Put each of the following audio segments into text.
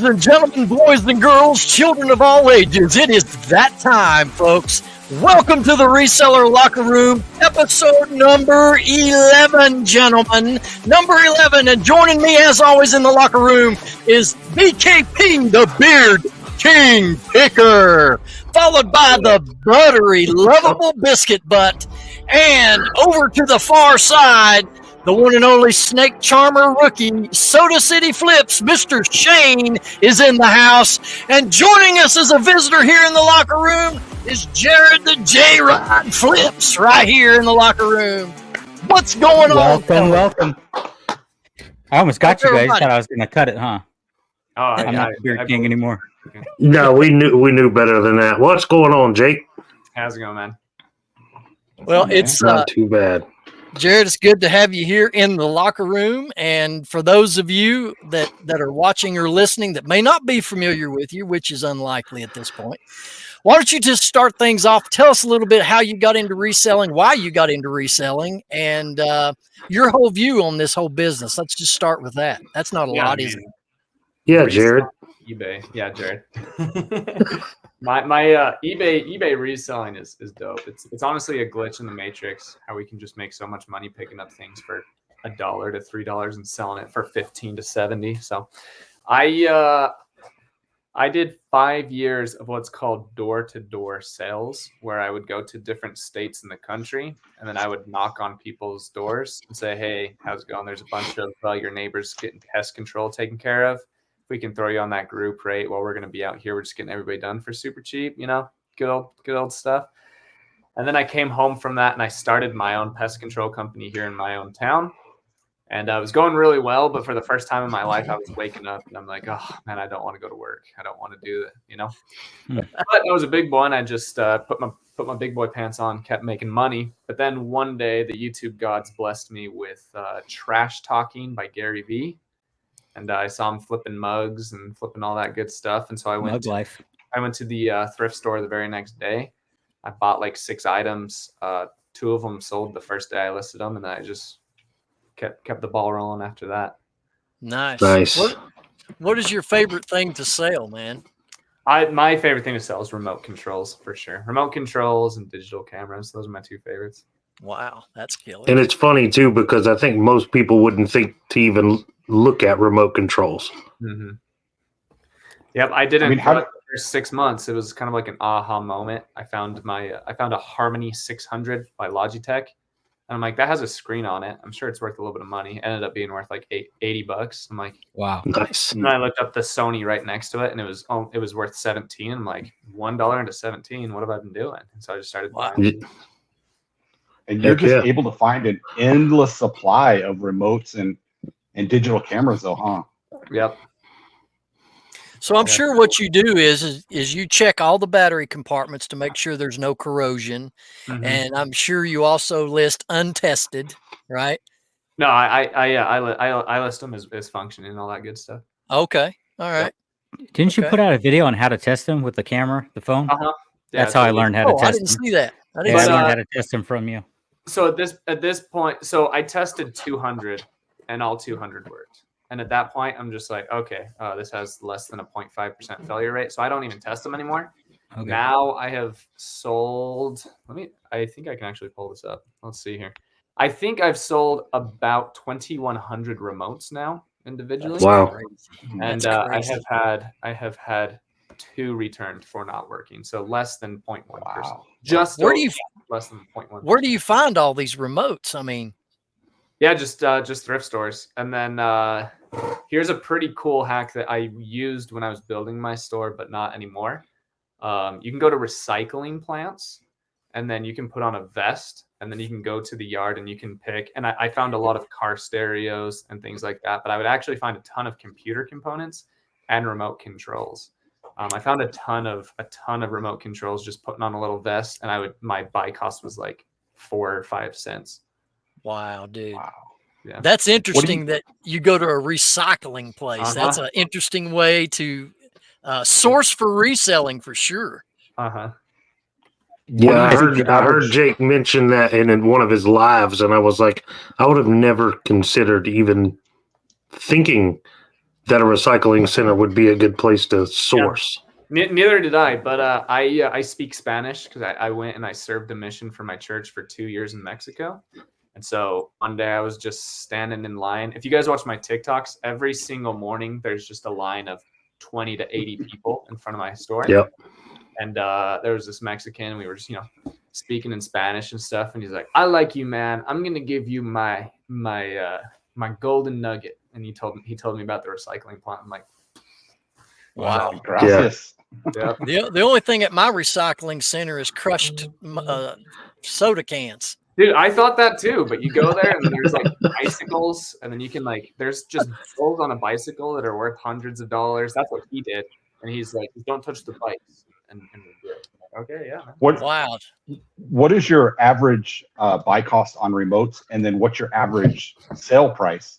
and gentlemen, boys and girls, children of all ages, it is that time, folks. Welcome to the Reseller Locker Room, episode number 11, gentlemen. Number 11, and joining me, as always, in the locker room is BKP, the Beard King Picker, followed by the buttery, lovable Biscuit Butt, and over to the far side, the one and only Snake Charmer rookie, Soda City Flips, Mr. Shane is in the house. And joining us as a visitor here in the locker room is Jared the JRide Flips right here in the locker room. What's going on? Welcome. I almost got you guys. Thought I was going to cut it, huh? Oh, I'm not Beard King anymore. No, we knew better than that. What's going on, Jake? How's it going, man? Well, it's not too bad. Jared, it's good to have you here in the locker room. And for those of you that are watching or listening that may not be familiar with you, which is unlikely at this point, why don't you just start things off? Tell us a little bit how you got into reselling, why you got into reselling, and your whole view on this whole business. Let's just start with that. That's not a lot, is it? Yeah, Jared. eBay. Yeah, Jared. My eBay reselling is dope. It's honestly a glitch in the matrix how we can just make so much money picking up things for $1 to $3 and selling it for 15 to 70. So I did 5 years of what's called door-to-door sales, where I would go to different states in the country and then I would knock on people's doors and say, hey, how's it going? There's a bunch of your neighbors getting pest control taken care of. We can throw you on that group rate while we're going to be out here. We're just getting everybody done for super cheap, good old stuff. And then I came home from that and I started my own pest control company here in my own town. And I was going really well, but for the first time in my life, I was waking up and I'm like, oh man, I don't want to go to work. I don't want to do it, But I was a big boy and I just put my big boy pants on, kept making money. But then one day the YouTube gods blessed me with Trash Talking by Gary Vee. And I saw him flipping mugs and flipping all that good stuff. And so I went to the thrift store the very next day. I bought like 6 items. 2 of them sold the first day I listed them. And then I just kept the ball rolling after that. Nice. Nice. What is your favorite thing to sell, man? My favorite thing to sell is remote controls, for sure. Remote controls and digital cameras. Those are my 2 favorites. Wow, that's killer. And it's funny, too, because I think most people wouldn't think to even look at remote controls. Mm-hmm. Yep, I didn't. For the first 6 months, it was kind of like an aha moment. I found a Harmony 600 by Logitech, and I'm like, that has a screen on it. I'm sure it's worth a little bit of money. It ended up being worth like $80. I'm like, wow, nice. And I looked up the Sony right next to it, and it was worth $17. I'm like, $1 into 17. What have I been doing? And so I just started buying. And you're just able to find an endless supply of remotes and digital cameras, though, huh? Yep. So I'm sure what you do is you check all the battery compartments to make sure there's no corrosion, and I'm sure you also list untested, right? No, I list them as functioning and all that good stuff. Okay, all right. Didn't you put out a video on how to test them with the camera, the phone? Yeah, that's how I learned how to test them. I didn't see that. I learned how to test them from you. So at this point, so I tested 200, and all 200 worked. And at that point, I'm just like, okay, this has less than a 0.5% failure rate. So I don't even test them anymore. Okay. Now I have sold, I think I can actually pull this up. Let's see here. I think I've sold about 2,100 remotes now individually. Wow. And I have had 2 returned for not working. So less than 0.1%. Wow. Just less than 0.1%. Where do you find all these remotes? I mean, yeah, just thrift stores. And then here's a pretty cool hack that I used when I was building my store, but not anymore. You can go to recycling plants, and then you can put on a vest, and then you can go to the yard and you can pick. And I found a lot of car stereos and things like that, but I would actually find a ton of computer components and remote controls. I found a ton of remote controls just putting on a little vest, and my buy cost was like 4 or 5 cents. Wow, dude. Wow. Yeah. That's interesting that you go to a recycling place. That's an interesting way to source for reselling for sure. Yeah, I heard Jake mention that in one of his lives, and I was like, I would have never considered even thinking that a recycling center would be a good place to source. Neither did I, but I speak Spanish because I went and I served a mission for my church for 2 years in Mexico. And so one day I was just standing in line. If you guys watch my TikToks, every single morning there's just a line of 20 to 80 people in front of my store. Yep. And there was this Mexican. We were just, speaking in Spanish and stuff. And he's like, "I like you, man. I'm gonna give you my golden nugget." And he told me about the recycling plant. I'm like, wow. Gracias. yeah. The only thing at my recycling center is crushed soda cans. Dude, I thought that too, but you go there and there's like bicycles, and then you can there's just bills on a bicycle that are worth hundreds of dollars. That's what he did, and he's like, "Don't touch the bikes." And we did. Okay, yeah. Wow. What is your average buy cost on remotes, and then what's your average sale price?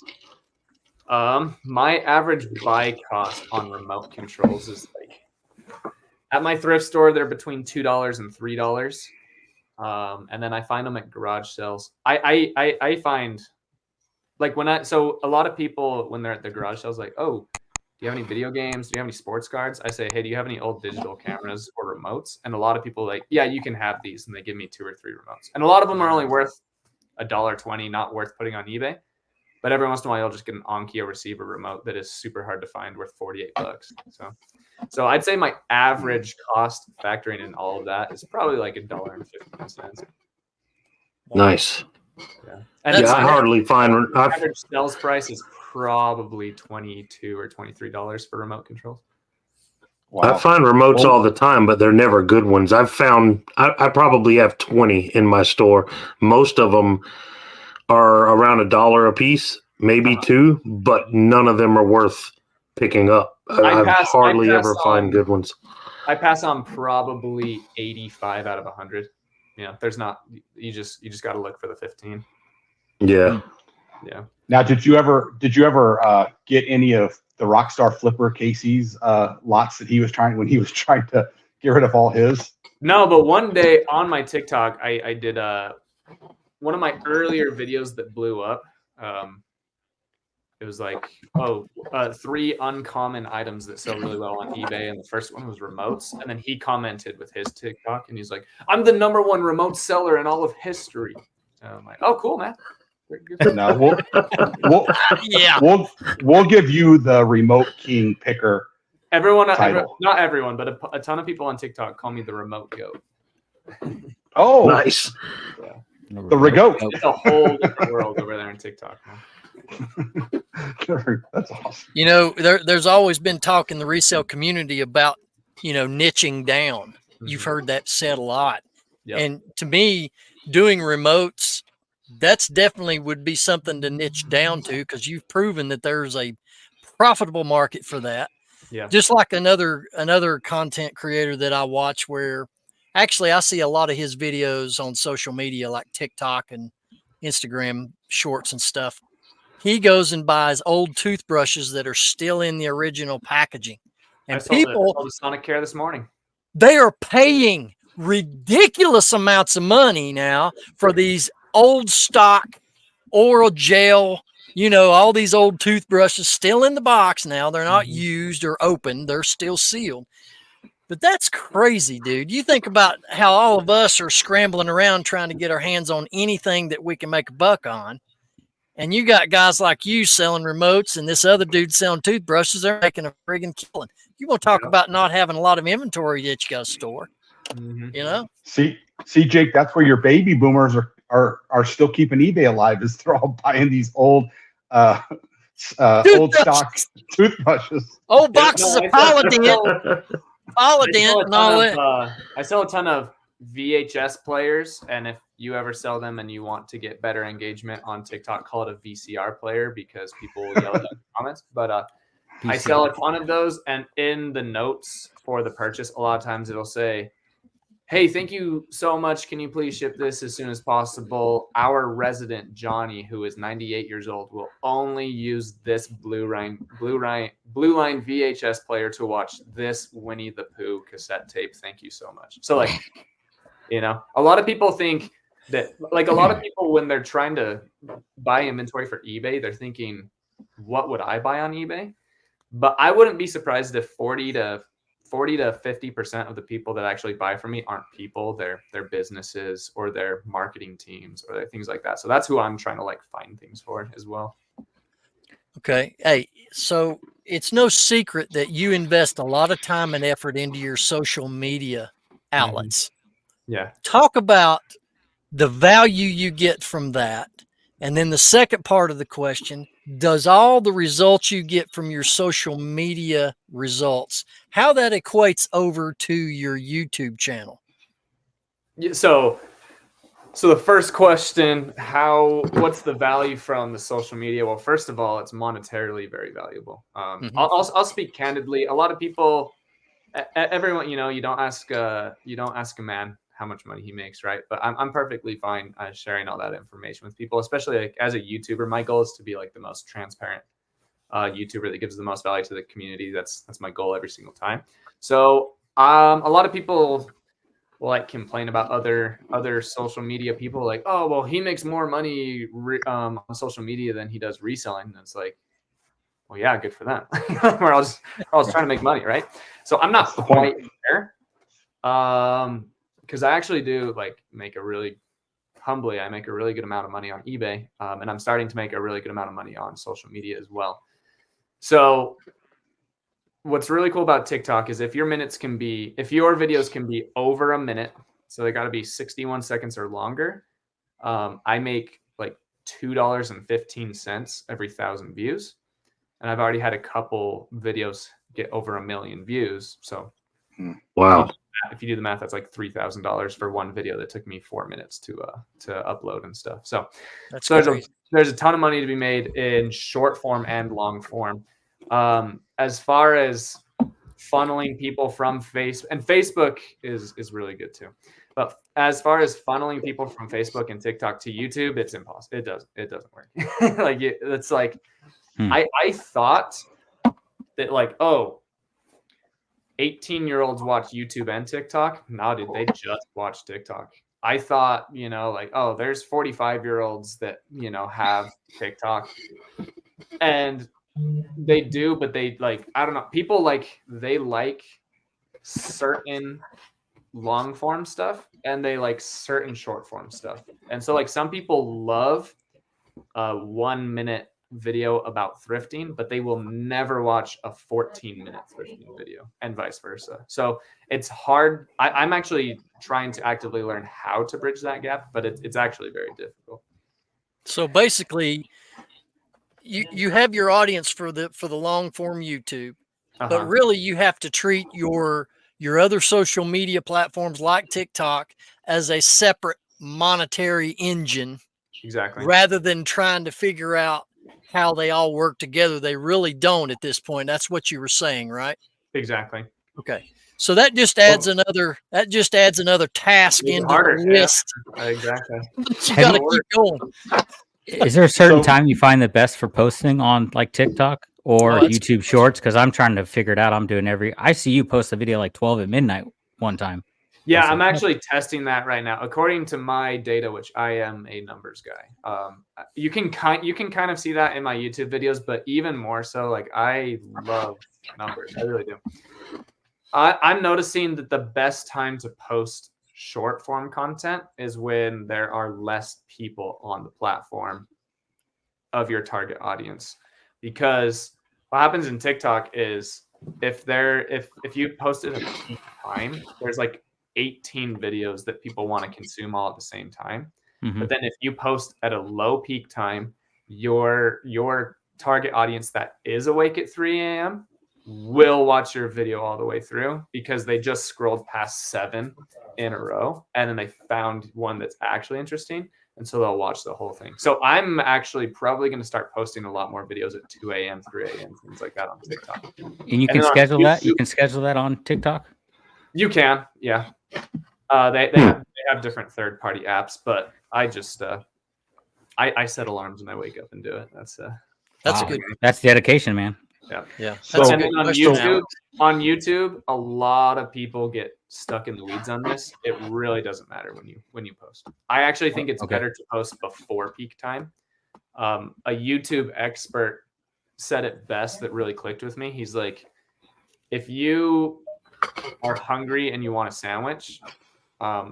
My average buy cost on remote controls is at my thrift store, they're between $2 and $3. And then I find them at garage sales. I find so a lot of people when they're at the garage sales, like, "Oh, do you have any video games? Do you have any sports cards?" I say, "Hey, do you have any old digital cameras or remotes?" And a lot of people are like, "Yeah, you can have these." And they give me 2 or 3 remotes. And a lot of them are only worth $1.20, not worth putting on eBay. But every once in a while, you'll just get an Onkyo receiver remote that is super hard to find, worth $48. So I'd say my average cost, factoring in all of that, is probably like $1.15. Nice. Yeah. And I hardly find average sales price is probably $22 or $23 for remote controls. Wow. I find remotes all the time, but they're never good ones. I've found I probably have 20 in my store. Most of them are around $1 a piece, maybe $2, but none of them are worth picking up. I hardly ever find good ones. I pass on probably 85 out of 100. There's not. You just got to look for the 15. Yeah. Yeah. Now, did you ever get any of the Rockstar Flipper Casey's lots that he was trying to get rid of all his? No, but one day on my TikTok, I did one of my earlier videos that blew up. It was like, 3 uncommon items that sell really well on eBay, and the first one was remotes. And then he commented with his TikTok, and he's like, "I'm the #1 remote seller in all of history." And I'm like, "Oh, cool, man." No, we'll give you the Remote King Picker. Not everyone, but a ton of people on TikTok call me the Remote Goat. Oh, nice. Yeah. The Regoat. It's a whole different world over there in TikTok, man. That's awesome. There's always been talk in the resale community about, niching down. Mm-hmm. You've heard that said a lot. Yep. And to me, doing remotes, that's definitely would be something to niche down to, because you've proven that there's a profitable market for that. Yeah. Just like another content creator that I watch, where actually I see a lot of his videos on social media like TikTok and Instagram shorts and stuff. He goes and buys old toothbrushes that are still in the original packaging. And I saw the Sonicare this morning. They are paying ridiculous amounts of money now for these old stock oral gel, all these old toothbrushes still in the box now. They're not used or open. They're still sealed. But that's crazy, dude. You think about how all of us are scrambling around trying to get our hands on anything that we can make a buck on. And you got guys like you selling remotes, and this other dude selling toothbrushes. They're making a friggin' killing. You want to talk about not having a lot of inventory that you got to store, See, Jake, that's where your baby boomers are still keeping eBay alive, is they're all buying these old stock toothbrushes. Old boxes of Polydent. And all that. I sell a ton of VHS players, and if you ever sell them and you want to get better engagement on TikTok, call it a VCR player, because people will yell at you in the comments. But I sell a ton of those, and in the notes for the purchase, a lot of times it'll say, "Hey, thank you so much. Can you please ship this as soon as possible? Our resident Johnny, who is 98 years old, will only use this Blue Line VHS player to watch this Winnie the Pooh cassette tape. Thank you so much." So a lot of people think that, a lot of people, when they're trying to buy inventory for eBay, they're thinking, what would I buy on eBay? But I wouldn't be surprised if 40 to 50% of the people that actually buy from me aren't people, they're businesses or their marketing teams or things like that. So that's who I'm trying to like find things for as well. Okay. Hey, so it's no secret that you invest a lot of time and effort into your social media outlets. Yeah. Talk about the value you get from that. And then the second part of the question, does all the results you get from your social media results, how that equates over to your YouTube channel? Yeah, so the first question, what's the value from the social media? Well, first of all, it's monetarily very valuable. I'll speak candidly. A lot of people, everyone, you don't ask a man how much money he makes, right? But I'm perfectly fine sharing all that information with people, especially like as a YouTuber. My goal is to be like the most transparent YouTuber that gives the most value to the community. That's my goal every single time. So a lot of people will like complain about other social media people, like, oh well, he makes more money on social media than he does reselling. And it's like, well, yeah, good for them. We're all trying to make money, right? So I'm not quite there, because I actually do like make a really good amount of money on eBay, and I'm starting to make a really good amount of money on social media as well. So what's really cool about TikTok is if your videos can be over a minute, so they got to be 61 seconds or longer, I make like $2.15 every 1,000 views. And I've already had a couple videos get over 1 million views. So wow. If you do the math, that's like $3,000 for one video that took me 4 minutes to upload and stuff. So there's a ton of money to be made in short form and long form. As far as funneling people from Facebook is really good too. But as far as funneling people from Facebook and TikTok to YouTube, it's impossible. It doesn't work. Like it's like I thought that like, oh, 18-year-olds watch YouTube and TikTok. No, dude, they just watch TikTok. I thought, like, oh, there's 45-year-olds that, have TikTok. And they do, but they like, I don't know. People they like certain long form stuff and they like certain short form stuff. And so like some people love a 1 minute video about thrifting, but they will never watch a 14-minute thrifting video and vice versa. So it's hard. I'm actually trying to actively learn how to bridge that gap, but it's actually very difficult. So basically you have your audience for the long form YouTube, but really you have to treat your other social media platforms like TikTok as a separate monetary engine. Exactly. Rather than trying to figure out how they all work together. They really don't at this point. That's what you were saying, right? Exactly. Okay. So that just adds another task into the list. Yeah, exactly. You got to keep going. Is there a certain time you find the best for posting on like TikTok or YouTube Shorts? Because I'm trying to figure it out. I'm doing I see you post a video like 12 at midnight one time. Yeah, I'm actually testing that right now. According to my data, which I am a numbers guy, you can kind of see that in my YouTube videos, but even more so, like I love numbers. I really do. I'm noticing that the best time to post short form content is when there are less people on the platform of your target audience, because what happens in TikTok is if you posted at a peak time, there's like 18 videos that people want to consume all at the same time. But then if you post at a low peak time, your target audience that is awake at 3 a.m. will watch your video all the way through because they just scrolled past 7 in a row and then they found one that's actually interesting. And so they'll watch the whole thing. So I'm actually probably going to start posting a lot more videos at 2 a.m., 3 a.m., things like that on TikTok. And you can schedule that? You can schedule that on TikTok? You can, yeah. They have different third-party apps, but I just I set alarms when I wake up and do it. That's good. That's dedication, man. Yeah. So and then on YouTube, a lot of people get stuck in the weeds on this. It really doesn't matter when you post. I actually think it's better to post before peak time. A YouTube expert said it best that really clicked with me. He's like, if you are hungry and you want a sandwich,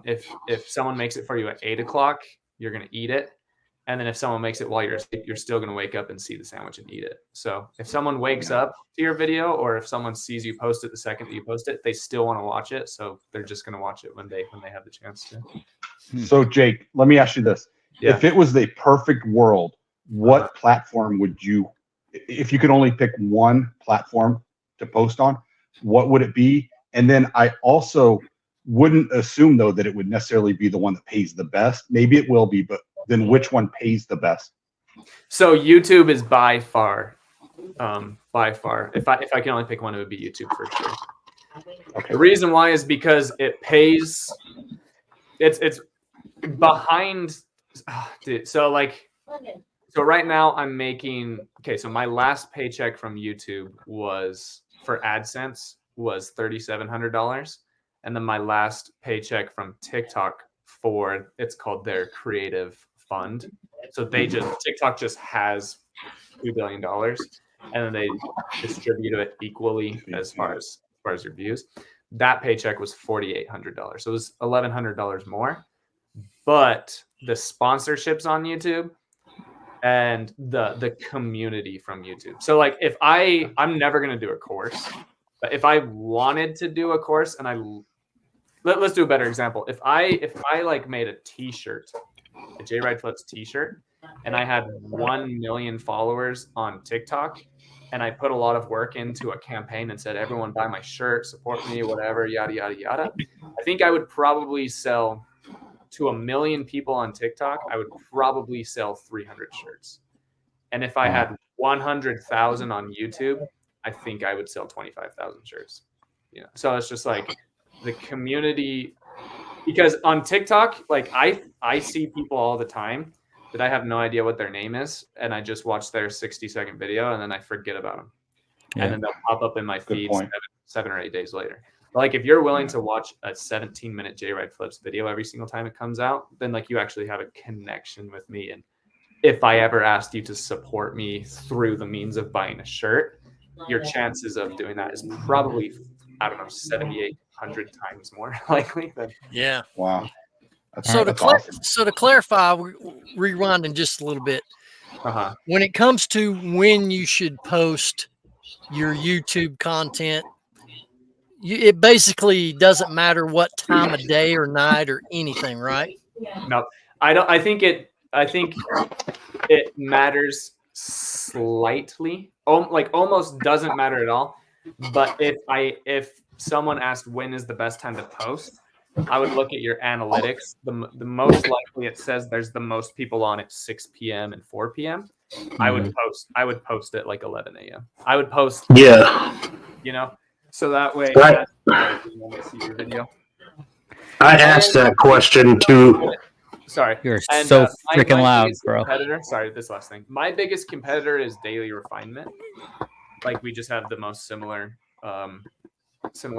if someone makes it for you at 8 o'clock, you're going to eat it. And then if someone makes it while you're asleep, you're still going to wake up and see the sandwich and eat it. So if someone wakes up to your video, or if someone sees you post it the second that you post it, they still want to watch it. So they're just going to watch it when they have the chance to. So Jake, let me ask you this. Yeah. If it was the perfect world, what platform would you, if you could only pick one platform to post on, what would it be? And then I also wouldn't assume, though, that it would necessarily be the one that pays the best. Maybe it will be, but then which one pays the best? So YouTube is by far. If I can only pick one, it would be YouTube for sure. Okay. The reason why is because it pays. It's behind. Dude, so right now I'm making. Okay, so my last paycheck from YouTube was for AdSense was $3,700. And then my last paycheck from TikTok it's called their creative fund. So TikTok just has $2 billion, and then they distribute it equally as far as your views. That paycheck was $4,800. So it was $1,100 more. But the sponsorships on YouTube and the community from YouTube. So if I'm never going to do a course, but if I wanted to do a course and let's do a better example. If I made a t-shirt, a JRide Flips t-shirt, and I had 1 million followers on TikTok, and I put a lot of work into a campaign and said, everyone buy my shirt, support me, whatever, yada, yada, yada. I think I would probably sell to 1 million people on TikTok. I would probably sell 300 shirts. And if I had 100,000 on YouTube, I think I would sell 25,000 shirts. So it's just the community, because on TikTok, I see people all the time that I have no idea what their name is, and I just watch their 60-second video and then I forget about them. Yeah. And then they'll pop up in my feed 7 or 8 days later. But if you're willing to watch a 17-minute JRide Flips video every single time it comes out, then you actually have a connection with me. And if I ever asked you to support me through the means of buying a shirt, your chances of doing that is probably, 7,800 times more likely than. Yeah. Wow. So to clarify, rewinding just a little bit. When it comes to when you should post your YouTube content, it basically doesn't matter what time of day or night or anything, right? No, I don't. I think it matters slightly. Almost doesn't matter at all. But if someone asked when is the best time to post, I would look at your analytics. The most likely it says there's the most people on at 6 p.m. and 4 p.m. I would post at 11 a.m. I would post. Yeah. So that way I see your video. I asked that question too. Sorry. You're so freaking loud, bro. Sorry, this last thing. My biggest competitor is Daily Refinement. We just have the most similar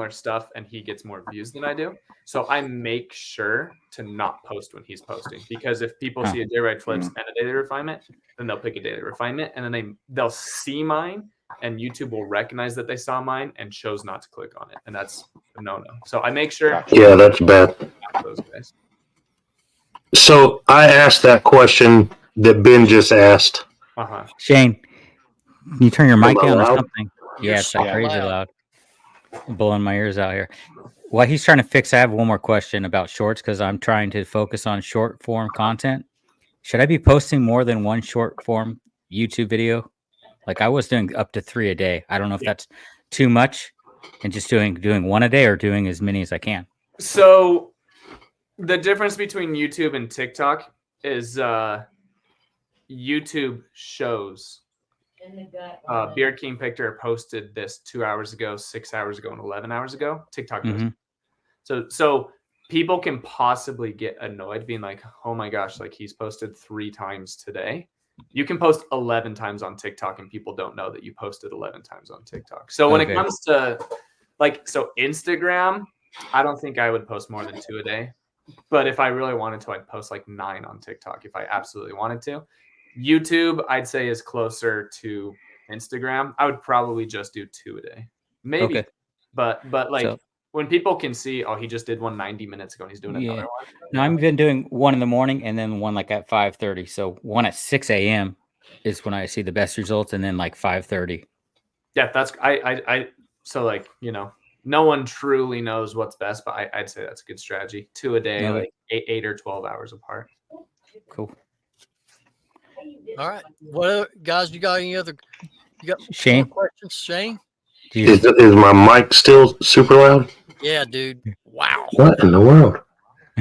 stuff, and he gets more views than I do. So I make sure to not post when he's posting, because if people see a JRide Flips and a Daily Refinement, then they'll pick a Daily Refinement, and then they'll see mine, and YouTube will recognize that they saw mine and chose not to click on it, and that's a no-no. So I make sure. Yeah, that's bad. Those guys. So I asked that question that Ben just asked. Shane, can you turn your mic down or loud? something? Yeah, it's crazy loud. I'm blowing my ears out here. While he's trying to fix, I have one more question about shorts, because I'm trying to focus on short form content. Should I be posting more than one short form YouTube video? I was doing up to 3 a day. I don't know if that's too much, and just doing one a day, or doing as many as I can. So the difference between YouTube and TikTok is YouTube shows. Beard King Picture posted this 2 hours ago, 6 hours ago, and 11 hours ago. TikTok doesn't. So people can possibly get annoyed being like, oh my gosh, he's posted 3 times today. You can post 11 times on TikTok and people don't know that you posted 11 times on TikTok. So when it comes to Instagram, I don't think I would post more than 2 a day. But if I really wanted to, I'd post 9 on TikTok if I absolutely wanted to. YouTube, I'd say, is closer to Instagram, I would probably just do 2 a day, maybe. Okay. But like So- when people can see, oh, he just did one 90 minutes ago and he's doing another one. No, I've been doing one in the morning and then one like at 5:30. So one at 6 a.m. is when I see the best results, and then like 5:30. Yeah, that's I so like, no one truly knows what's best, but I'd say that's a good strategy. 2 a day, Okay. like 8 or 12 hours apart. Cool. All right. What guys? You got any other? You got Shane? more questions, Shane? Is my mic still super loud? Yeah, dude. Wow. What in the world?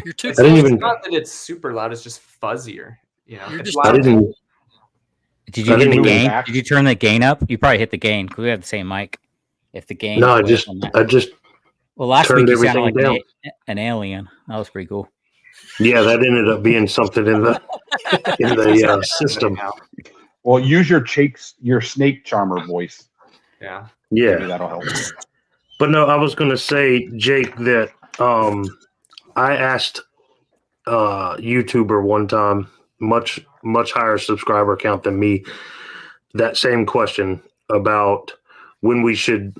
You're too. It's not that it's super loud; it's just fuzzier. You're it's just. loud. Did you hit the gain? Did you turn the gain up? You probably hit the gain because we have the same mic. If the gain. No, I just. Well, last week you sounded like down. an alien. That was pretty cool. Yeah, that ended up being something in the system. Well, use your snake charmer voice. Yeah. Maybe that'll help. But no, I was going to say, Jake, that I asked YouTuber one time, much higher subscriber count than me, that same question about when we should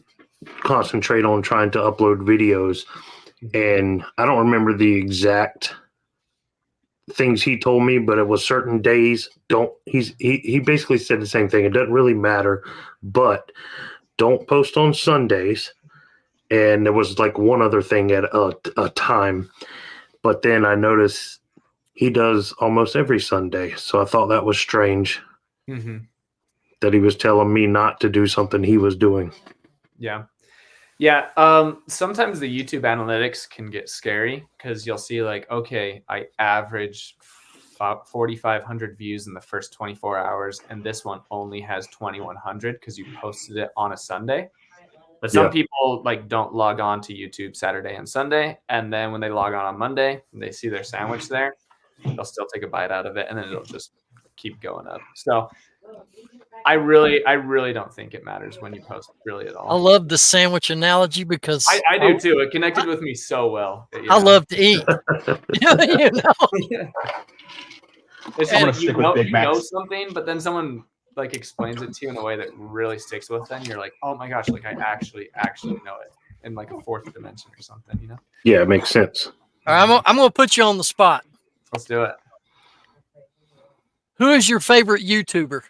concentrate on trying to upload videos. And I don't remember the exact things he told me, but it was certain days. He basically said the same thing. It doesn't really matter, but don't post on Sundays. And there was like one other thing at a time, but then I noticed he does almost every Sunday. So I thought that was strange that he was telling me not to do something he was doing. Yeah. Yeah. Sometimes the YouTube analytics can get scary because you'll see like, okay, I average 4,500 views in the first 24 hours. And this one only has 2,100 because you posted it on a Sunday. But some people like don't log on to YouTube Saturday and Sunday. And then when they log on Monday, and they see their sandwich there, they'll still take a bite out of it. And then it'll just keep going up. So I really don't think it matters when you post really at all. I love the sandwich analogy because I do too. It connected with me so well. I love to eat. It's like you know something, but then someone like explains it to you in a way that really sticks with it. And you're like, oh my gosh, like I actually know it in like a fourth dimension or something, Yeah, it makes sense. All right, I'm going to put you on the spot. Let's do it. Who is your favorite YouTuber?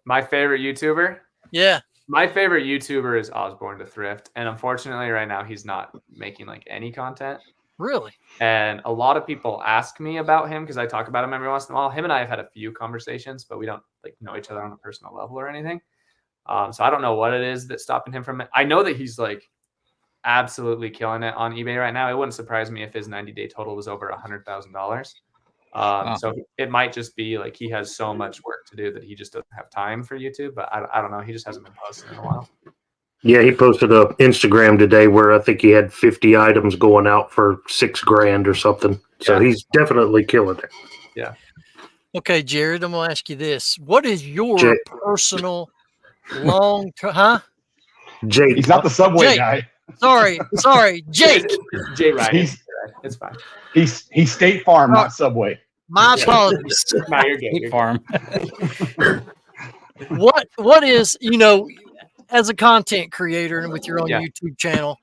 My favorite YouTuber? Yeah. My favorite YouTuber is Osborne To Thrift. And unfortunately right now he's not making like any content. Really? And a lot of people ask me about him because I talk about him every once in a while. Him and I have had a few conversations, but we don't like know each other on a personal level or anything. So I don't know what it is that's stopping him from it. I know that he's like absolutely killing it on eBay right now. It wouldn't surprise me if his 90-day total was over $100,000. So it might just be like he has so much work to do that he just doesn't have time for YouTube. But I don't know. He just hasn't been posting in a while. Yeah, he posted a Instagram today where I think he had 50 items going out for $6,000 or something. So he's definitely killing it. Yeah. Okay, Jared, I'm going to ask you this. What is your personal long-term, Jake. He's not the Subway guy. Sorry, Jake. JRide. It's fine. He's State Farm, not Subway. My apologies. No, you're good. State Farm. What is, as a content creator and with your own YouTube channel,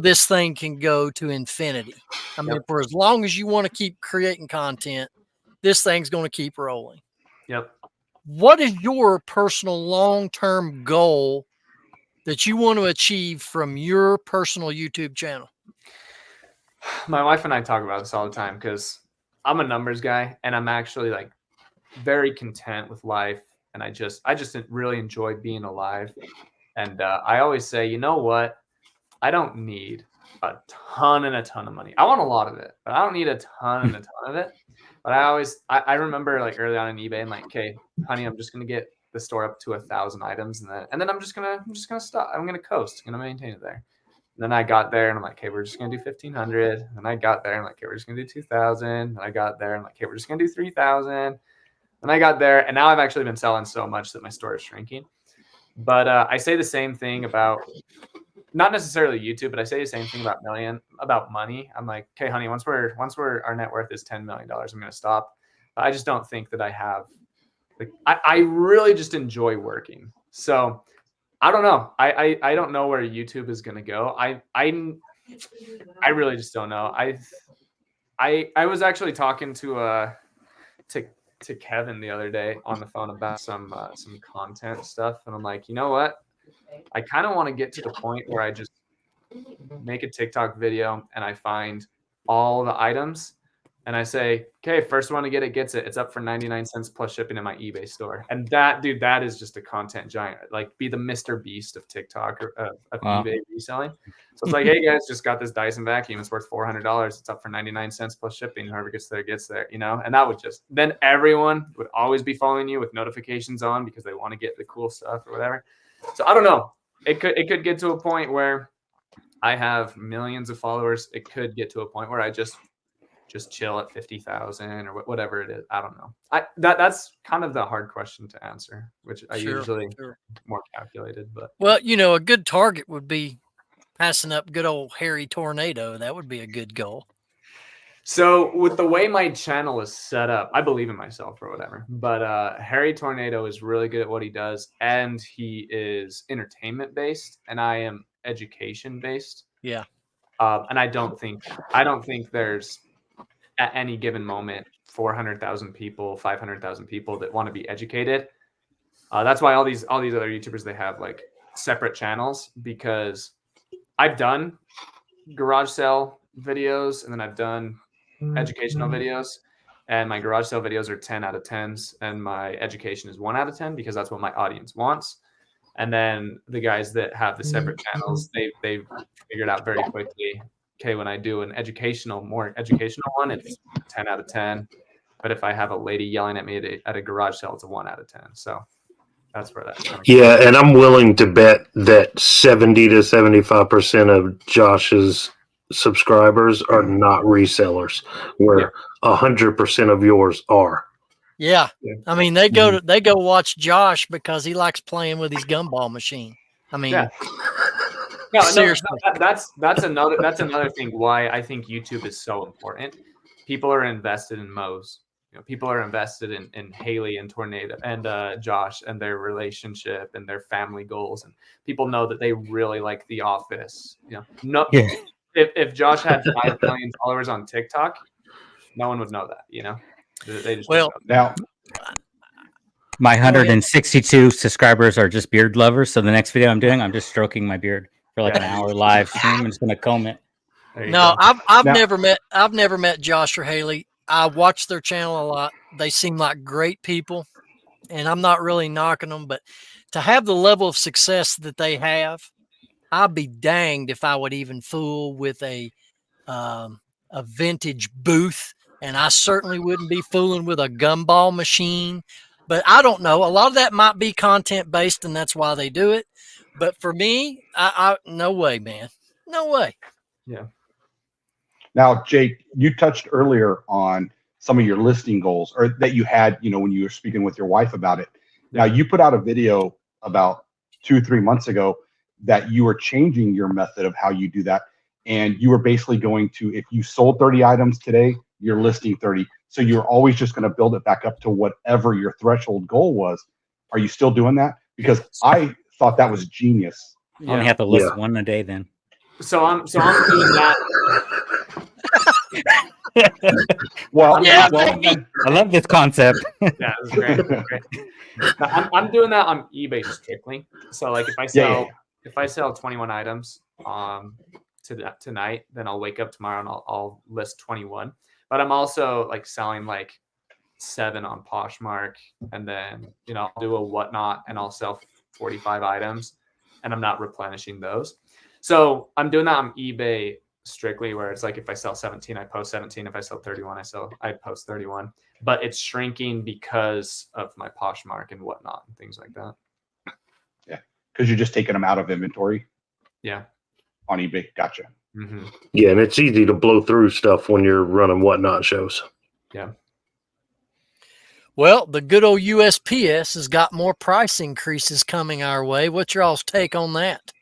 this thing can go to infinity. I mean, for as long as you want to keep creating content, this thing's going to keep rolling. Yep. What is your personal long-term goal that you want to achieve from your personal YouTube channel? My wife and I talk about this all the time because I'm a numbers guy and I'm actually like very content with life. And I just really enjoy being alive. And I always say, you know what? I don't need a ton of money. I want a lot of it, but I don't need a ton of it. But I remember like early on in eBay, I'm like, okay, honey, I'm just going to get the store up to 1,000 items. And then I'm just going to stop. I'm going to coast. I'm going to maintain it there. And then I got there and I'm like, okay, we're just going to do 1,500. And I got there and I'm like, okay, we're just going to do 2,000. And I got there and I'm like, okay, we're just going to do 3,000. And I got there, and now I've actually been selling so much that my store is shrinking. But I say the same thing about not necessarily YouTube, but I say the same thing about money. I'm like, okay, honey, once our net worth is $10 million, I'm going to stop. But I just don't think that I have Like I really just enjoy working. So I don't know. I don't know where YouTube is gonna go. I really just don't know. I was actually talking to Kevin the other day on the phone about some content stuff, and I'm like, you know what? I kind of want to get to the point where I just make a TikTok video and I find all the items and I say, okay, first one to get it gets it. It's up for 99 cents plus shipping in my eBay store. And that is just a content giant. Like, be the Mr. Beast of TikTok or of eBay reselling. So it's like, hey guys, just got this Dyson vacuum. It's worth $400. It's up for 99 cents plus shipping. Whoever gets there gets there, you know? And that would just, then everyone would always be following you with notifications on because they want to get the cool stuff or whatever. So I don't know. It could get to a point where I have millions of followers. It could get to a point where I just chill at 50,000 or whatever it is. I don't know. That's kind of the hard question to answer, which I usually more calculated. But well, you know, a good target would be passing up good old Harry Tornado. That would be a good goal. So with the way my channel is set up, I believe in myself or whatever. But Harry Tornado is really good at what he does, and he is entertainment based, and I am education based. Yeah. And I don't think there's at any given moment 400,000 people, 500,000 people that want to be educated. That's why all these other YouTubers, they have like separate channels, because I've done garage sale videos and then I've done educational videos, and my garage sale videos are 10 out of 10s and my education is 1 out of 10 because that's what my audience wants. And then the guys that have the separate channels, they figured out very quickly, okay, when I do an more educational one, it's 10 out of 10. But if I have a lady yelling at me at a garage sale, it's a 1 out of 10. So that's where that's coming from. Yeah, and I'm willing to bet that 70 to 75% of Josh's subscribers are not resellers, where 100% of yours are. Yeah. I mean, they go watch Josh because he likes playing with his gumball machine. I mean, no, seriously. That's another thing why I think YouTube is so important. People are invested in Moe's. You know, people are invested in Haley and Tornado and Josh and their relationship and their family goals, and people know that they really like The Office. You know, if Josh had 5 million followers on TikTok, no one would know that. You know, they just don't know. Now, my 162 subscribers are just beard lovers. So the next video I'm doing, I'm just stroking my beard for like an hour live stream. I'm just gonna comb it. No, I've never met Josh or Haley. I watch their channel a lot. They seem like great people, and I'm not really knocking them, but to have the level of success that they have, I'd be danged if I would even fool with a vintage booth, and I certainly wouldn't be fooling with a gumball machine. But I don't know. A lot of that might be content based, and that's why they do it. But for me, I no way, man. No way. Yeah. Now, Jake, you touched earlier on some of your listing goals, or that you had, you know, when you were speaking with your wife about it. Now, you put out a video about 2-3 months ago that you were changing your method of how you do that. And you were basically going to, if you sold 30 items today, you're listing 30. So you're always just going to build it back up to whatever your threshold goal was. Are you still doing that? Because I thought that was genius. I only have to list one a day then. So I'm doing that. Well, I love this concept. Yeah, it was great. I'm doing that on eBay strictly. So like if I sell 21 items tonight, then I'll wake up tomorrow and I'll list 21. But I'm also like selling like 7 on Poshmark, and then I'll do a whatnot and I'll sell 45 items, and I'm not replenishing those. So I'm doing that on eBay strictly, where it's like if I sell 17, I post 17. If I sell 31, I post 31. But it's shrinking because of my Poshmark and whatnot and things like that. Yeah, because you're just taking them out of inventory. Yeah, on eBay. Gotcha. Mm-hmm. Yeah, and it's easy to blow through stuff when you're running whatnot shows. Yeah. Well, the good old USPS has got more price increases coming our way. What's your all's take on that?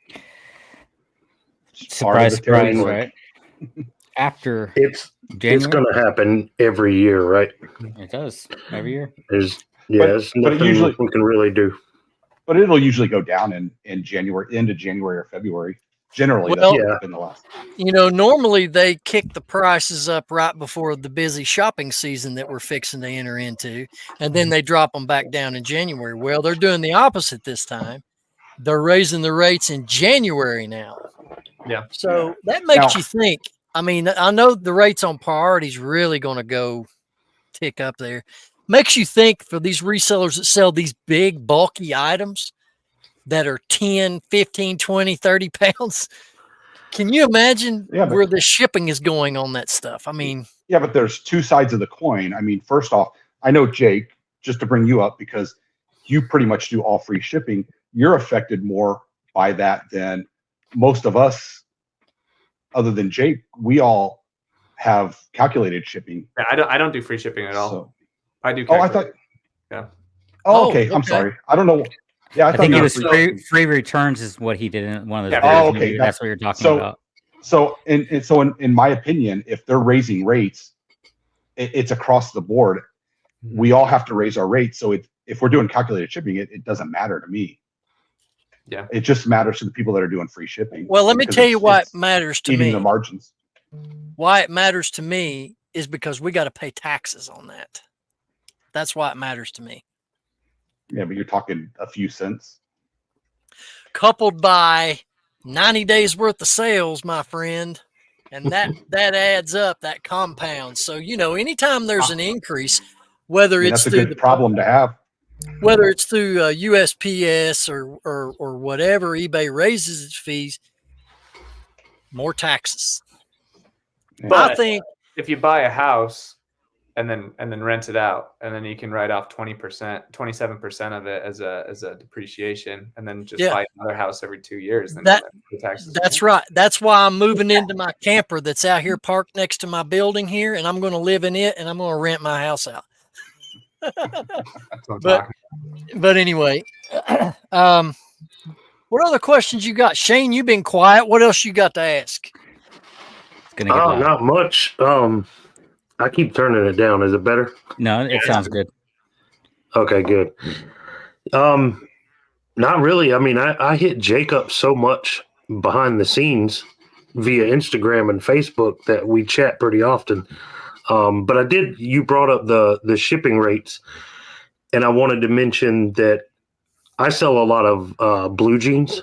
Surprise, right? After it's going to happen every year, right? It does every year. Yeah, there's nothing we can really do. But it'll usually go down in January, into January or February. Generally, Well, that's been the last. Normally they kick the prices up right before the busy shopping season that we're fixing to enter into, and then they drop them back down in January. Well, they're doing the opposite this time. They're raising the rates in January now. Yeah. So that makes you think. I mean, I know the rates on priorities really going to go tick up there. Makes you think for these resellers that sell these big bulky items that are 10, 15, 20, 30 pounds. Can you imagine where the shipping is going on that stuff? I mean, yeah, but there's two sides of the coin. I mean, first off, I know Jake, just to bring you up, because you pretty much do all free shipping. You're affected more by that than most of us, other than Jake. We all have calculated shipping. Yeah, I don't do free shipping at all. So, I do. I thought. Yeah. Oh, okay. I'm sorry. I don't know. Yeah, I think it was free returns is what he did in one of the videos. Oh, okay. That's what you're talking about. So, in my opinion, if they're raising rates, it's across the board. We all have to raise our rates. So if we're doing calculated shipping, it doesn't matter to me. Yeah. It just matters to the people that are doing free shipping. Well, let me tell you why it matters to me. The margins. Why it matters to me is because we got to pay taxes on that. That's why it matters to me. Yeah, but you're talking a few cents. Coupled by 90 days worth of sales, my friend. And that adds up, that compounds. So, anytime there's an increase, whether it's that's a good problem to have. Whether it's through USPS or whatever, eBay raises its fees, more taxes. But I think if you buy a house and then rent it out, and then you can write off 20%, 27% of it as a depreciation, and then just buy another house every 2 years. Then the taxes. That's right. That's why I'm moving into my camper that's out here parked next to my building here, and I'm going to live in it, and I'm going to rent my house out. But anyway, what other questions you got, Shane? You've been quiet. What else you got to ask? Not much. I keep turning it down. Is it better? No, it sounds good. Okay, good. Not really. I mean, I hit Jake up so much behind the scenes via Instagram and Facebook that we chat pretty often. But you brought up the shipping rates, and I wanted to mention that I sell a lot of blue jeans,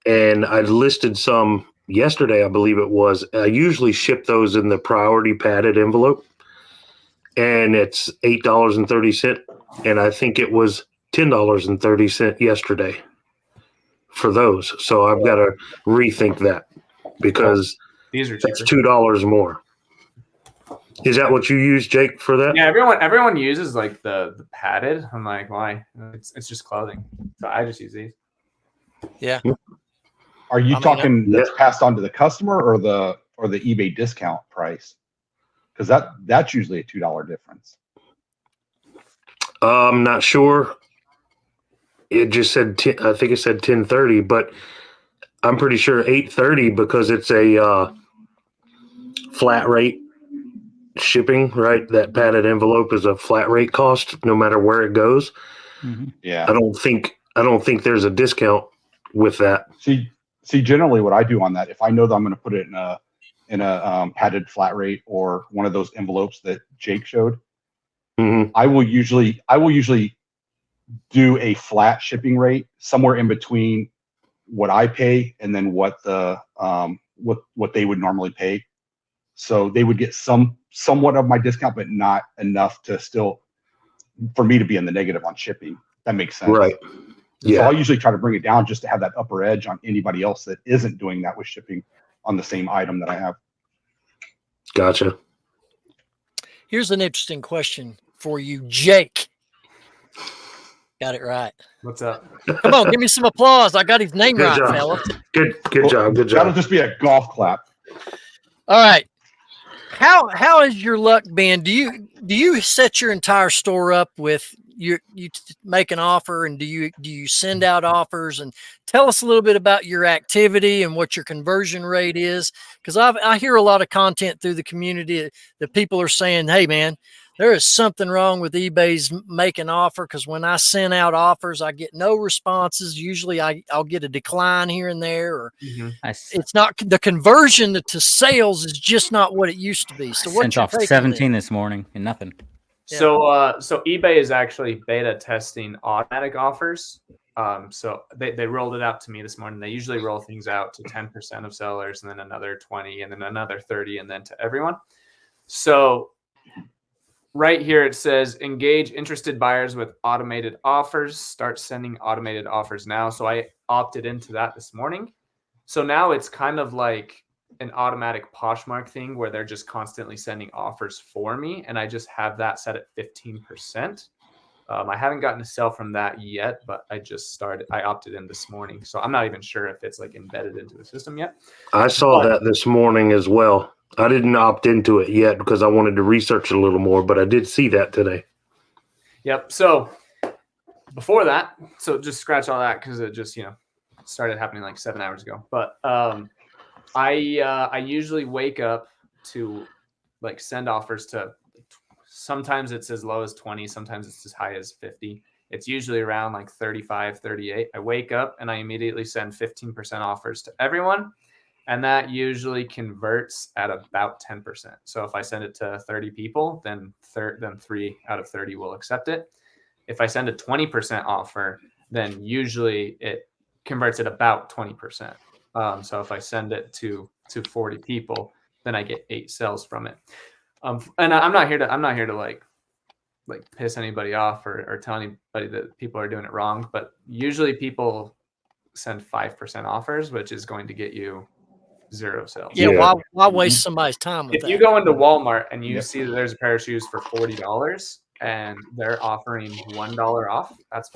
and I listed some yesterday, I believe it was. I usually ship those in the priority padded envelope, and it's $8.30, and I think it was $10.30 yesterday for those. So I've got to rethink that because that's $2 more. Is that what you use, Jake, for that? Yeah, everyone uses like the padded. I'm like, why? It's just clothing. So I just use these. Yeah. Are you talking that's passed on to the customer or the eBay discount price? Because that's usually a $2 difference. I'm not sure. It just said I think it said 10.30, but I'm pretty sure 8.30 because it's a flat rate shipping, right? That padded envelope is a flat rate cost no matter where it goes. Yeah. I don't think there's a discount with that. See, generally what I do on that, if I know that I'm going to put it in a padded flat rate or one of those envelopes that Jake showed, I will usually do a flat shipping rate somewhere in between what I pay and then what the what they would normally pay. So they would get somewhat of my discount, but not enough to still for me to be in the negative on shipping. That makes sense, right? Yeah. So I'll usually try to bring it down just to have that upper edge on anybody else that isn't doing that with shipping on the same item that I have. Gotcha. Here's an interesting question for you, Jake. Got it right. What's up? Come on, give me some applause. I got his name right, fella. Good job. That'll just be a golf clap. All right. How has your luck been? Do you set your entire store up with you make an offer, and do you send out offers? And tell us a little bit about your activity and what your conversion rate is, because I hear a lot of content through the community that people are saying, hey man, there is something wrong with eBay's make an offer, because when I send out offers, I get no responses. Usually I'll get a decline here and there, or it's not, the conversion to sales is just not what it used to be. So what's your take 17 this morning and nothing. So so eBay is actually beta testing automatic offers. So they rolled it out to me this morning. They usually roll things out to 10% of sellers, and then another 20, and then another 30, and then to everyone. So right here it says engage interested buyers with automated offers. Start sending automated offers now. So I opted into that this morning. So now it's kind of like an automatic Poshmark thing where they're just constantly sending offers for me, and I just have that set at 15%. I haven't gotten a sell from that yet, but I opted in this morning. So I'm not even sure if it's like embedded into the system yet. I saw that this morning as well. I didn't opt into it yet because I wanted to research a little more, but I did see that today. Yep. So before that, so just scratch all that because it just, started happening like 7 hours ago. But I usually wake up to like send offers to, sometimes it's as low as 20, sometimes it's as high as 50. It's usually around like 35, 38. I wake up and I immediately send 15% offers to everyone. And that usually converts at about 10%. So if I send it to 30 people, then 3 out of 30 will accept it. If I send a 20% offer, then usually it converts at about 20%. So if I send it to 40 people, then I get 8 sales from it. And I'm not here to like piss anybody off or tell anybody that people are doing it wrong. But usually people send 5% offers, which is going to get you 0 sales. Yeah. Why waste somebody's time with if that? you go into Walmart and you see that there's a pair of shoes for $40 and they're offering $1 off, that's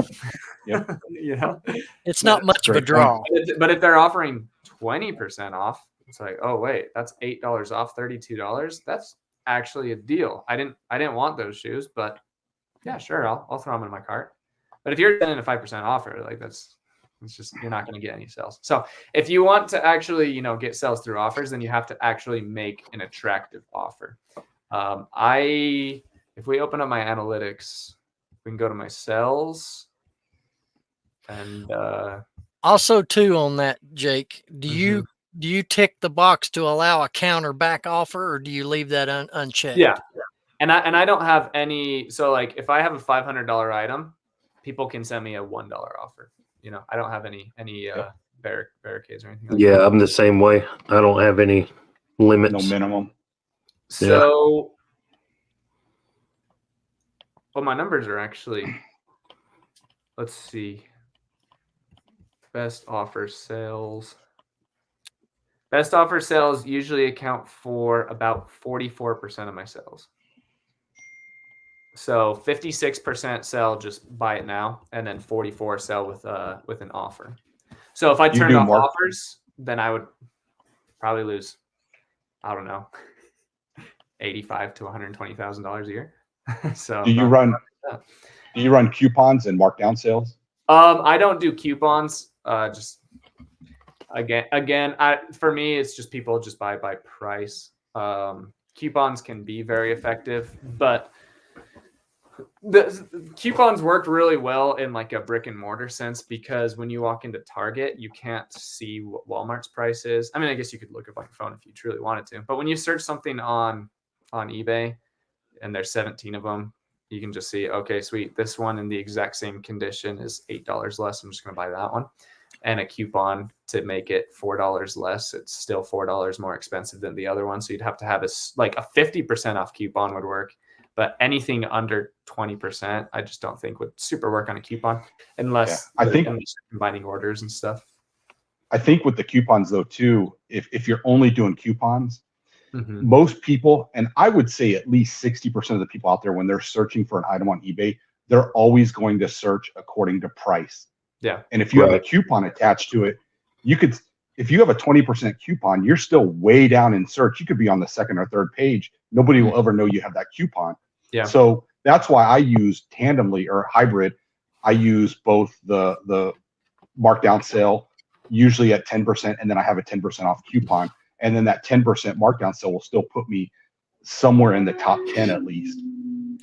it's not much of a draw. But if they're offering 20% off, it's like, oh wait, that's $8 off, $32. That's actually a deal. I didn't want those shoes, but yeah, sure, I'll throw them in my cart. But if you're sending a 5% offer, like it's just, you're not going to get any sales. So if you want to actually, get sales through offers, then you have to actually make an attractive offer. If we open up my analytics, we can go to my sales. And also too on that, Jake, do you tick the box to allow a counter back offer, or do you leave that unchecked? Yeah. And I don't have any. So like if I have a $500 item, people can send me a $1 offer. I don't have any barricades or anything like that. I'm the same way. I don't have any limits. No minimum. So, well, my numbers are actually, let's see. Best offer sales. Best offer sales usually account for about 44% of my sales. So 56% sell, just buy it now, and then 44 sell with an offer. So if I turned off offers, then I would probably lose, I don't know, $85,000 to $120,000 a year. So do you run coupons and markdown sales? I don't do coupons. Just again, for me, it's just people just buy by price. Coupons can be very effective, but the coupons worked really well in like a brick and mortar sense, because when you walk into Target, you can't see what Walmart's price is. I mean, I guess you could look up on your phone if you truly wanted to, but when you search something on eBay and there's 17 of them, you can just see, okay, sweet, this one in the exact same condition is $8 less. I'm just going to buy that one. And a coupon to make it $4 less. It's still $4 more expensive than the other one. So you'd have to have a 50% off coupon would work. But anything under 20%, I just don't think would super work on a coupon unless unless combining orders and stuff. I think with the coupons though too, if you're only doing coupons, most people, and I would say at least 60% of the people out there, when they're searching for an item on eBay, they're always going to search according to price. Yeah. And if you have a coupon attached to it, if you have a 20% coupon, you're still way down in search. You could be on the second or third page. Nobody will ever know you have that coupon. Yeah. So that's why I use tandemly or hybrid. I use both the markdown sale, usually at 10%, and then I have a 10% off coupon. And then that 10% markdown sale will still put me somewhere in the top 10 at least.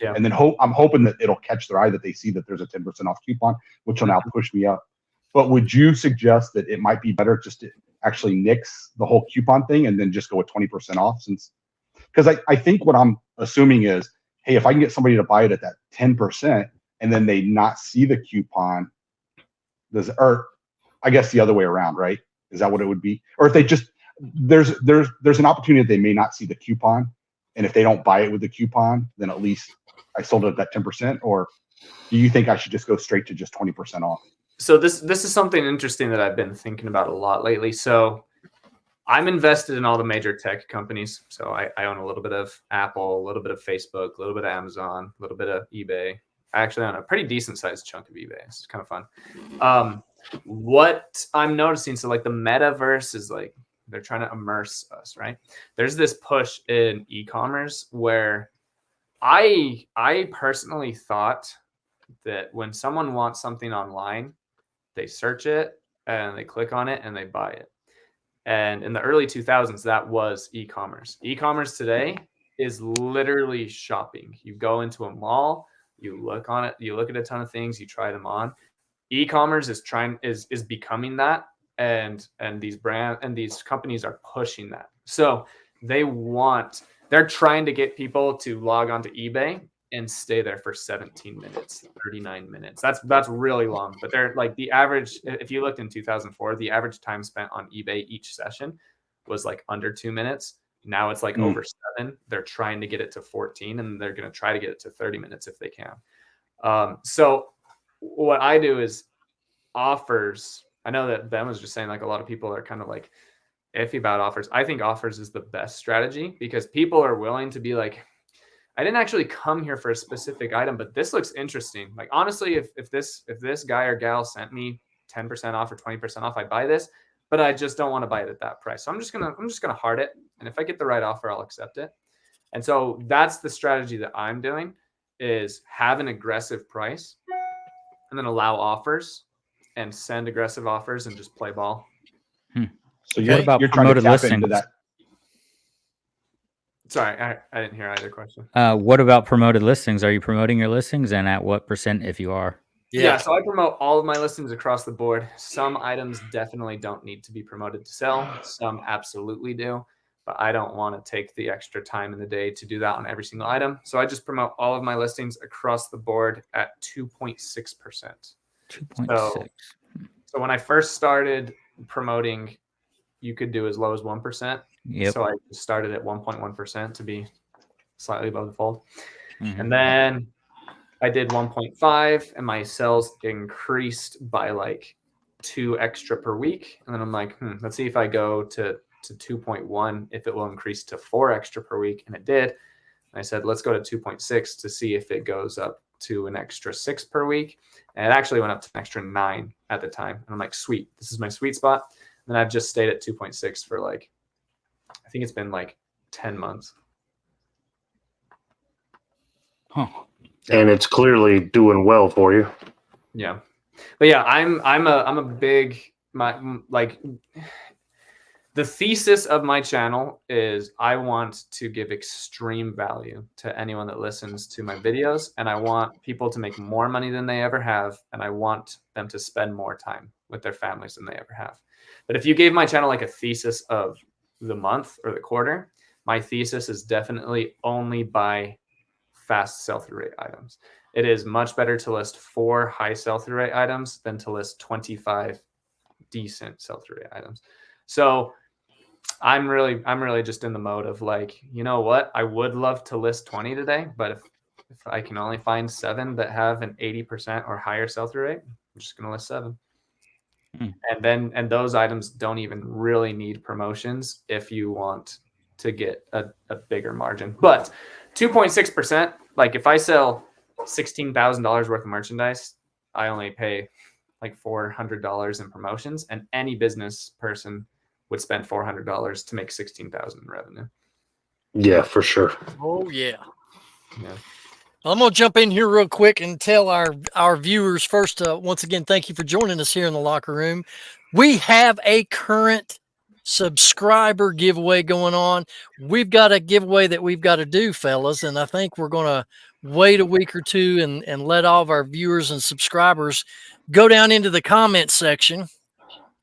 Yeah. And then I'm hoping that it'll catch their eye, that they see that there's a 10% off coupon, which will now push me up. But would you suggest that it might be better just to actually nix the whole coupon thing and then just go with 20% off? Because I think what I'm assuming is, hey, if I can get somebody to buy it at that 10% and then they not see the coupon, or I guess the other way around, right? Is that what it would be? Or if they just, there's an opportunity that they may not see the coupon, and if they don't buy it with the coupon, then at least I sold it at that 10%. Or do you think I should just go straight to just 20% off? So this is something interesting that I've been thinking about a lot lately. So I'm invested in all the major tech companies. So I own a little bit of Apple, a little bit of Facebook, a little bit of Amazon, a little bit of eBay. I actually own a pretty decent sized chunk of eBay. It's kind of fun. What I'm noticing, so like the metaverse is like, they're trying to immerse us, right? There's this push in e-commerce where I personally thought that when someone wants something online, they search it and they click on it and they buy it. And in the early 2000s, that was e-commerce. E-commerce today is literally shopping. You go into a mall, you look on it, you look at a ton of things, you try them on. E-commerce is becoming that, and these companies are pushing that. So they're trying to get people to log on to eBay and stay there for 17 minutes, 39 minutes. That's really long. But they're like, the average, if you looked in 2004, the average time spent on eBay each session was like under 2 minutes. Now it's like over 7. They're trying to get it to 14, and they're going to try to get it to 30 minutes if they can. So what I do is offers. I know that Ben was just saying, like, a lot of people are kind of like iffy about offers. I think offers is the best strategy, because people are willing to be like, I didn't actually come here for a specific item, but this looks interesting. Like, honestly, if this guy or gal sent me 10% off or 20% off, I buy this, but I just don't want to buy it at that price. So I'm just gonna heart it, and if I get the right offer, I'll accept it. And so that's the strategy that I'm doing, is have an aggressive price and then allow offers and send aggressive offers and just play ball. So you're trying to tap into that. Sorry, I didn't hear either question. What about promoted listings? Are you promoting your listings, and at what percent if you are? Yeah, so I promote all of my listings across the board. Some items definitely don't need to be promoted to sell. Some absolutely do, but I don't want to take the extra time in the day to do that on every single item. So I just promote all of my listings across the board at 2.6%. 2.6. So when I first started promoting, you could do as low as 1%. Yep. So I started at 1.1% to be slightly above the fold. And then I did 1.5, and my sales increased by like 2 extra per week. And then I'm like, let's see if I go to 2.1, if it will increase to 4 extra per week. And it did. And I said, let's go to 2.6 to see if it goes up to an extra 6 per week. And it actually went up to an extra 9 at the time. And I'm like, sweet, this is my sweet spot. And then I've just stayed at 2.6 for like, I think it's been like 10 months. Huh. And it's clearly doing well for you. Yeah. But yeah, I'm a big, the thesis of my channel is I want to give extreme value to anyone that listens to my videos, and I want people to make more money than they ever have, and I want them to spend more time with their families than they ever have. But if you gave my channel like a thesis of the month or the quarter, my thesis is definitely only buy fast sell-through rate items. It is much better to list 4 high sell-through rate items than to list 25 decent sell-through rate items. So I'm really just in the mode of like, you know what? I would love to list 20 today, but if I can only find 7 that have an 80% or higher sell-through rate, I'm just going to list 7. And those items don't even really need promotions if you want to get a bigger margin. But 2.6%, like if I sell $16,000 worth of merchandise, I only pay like $400 in promotions, and any business person would spend $400 to make $16,000 in revenue. Yeah, for sure. Oh yeah. Yeah. I'm going to jump in here real quick and tell our viewers first, once again, thank you for joining us here in the locker room. We have a current subscriber giveaway going on. We've got a giveaway that we've got to do, fellas, and I think we're going to wait a week or two and let all of our viewers and subscribers go down into the comment section.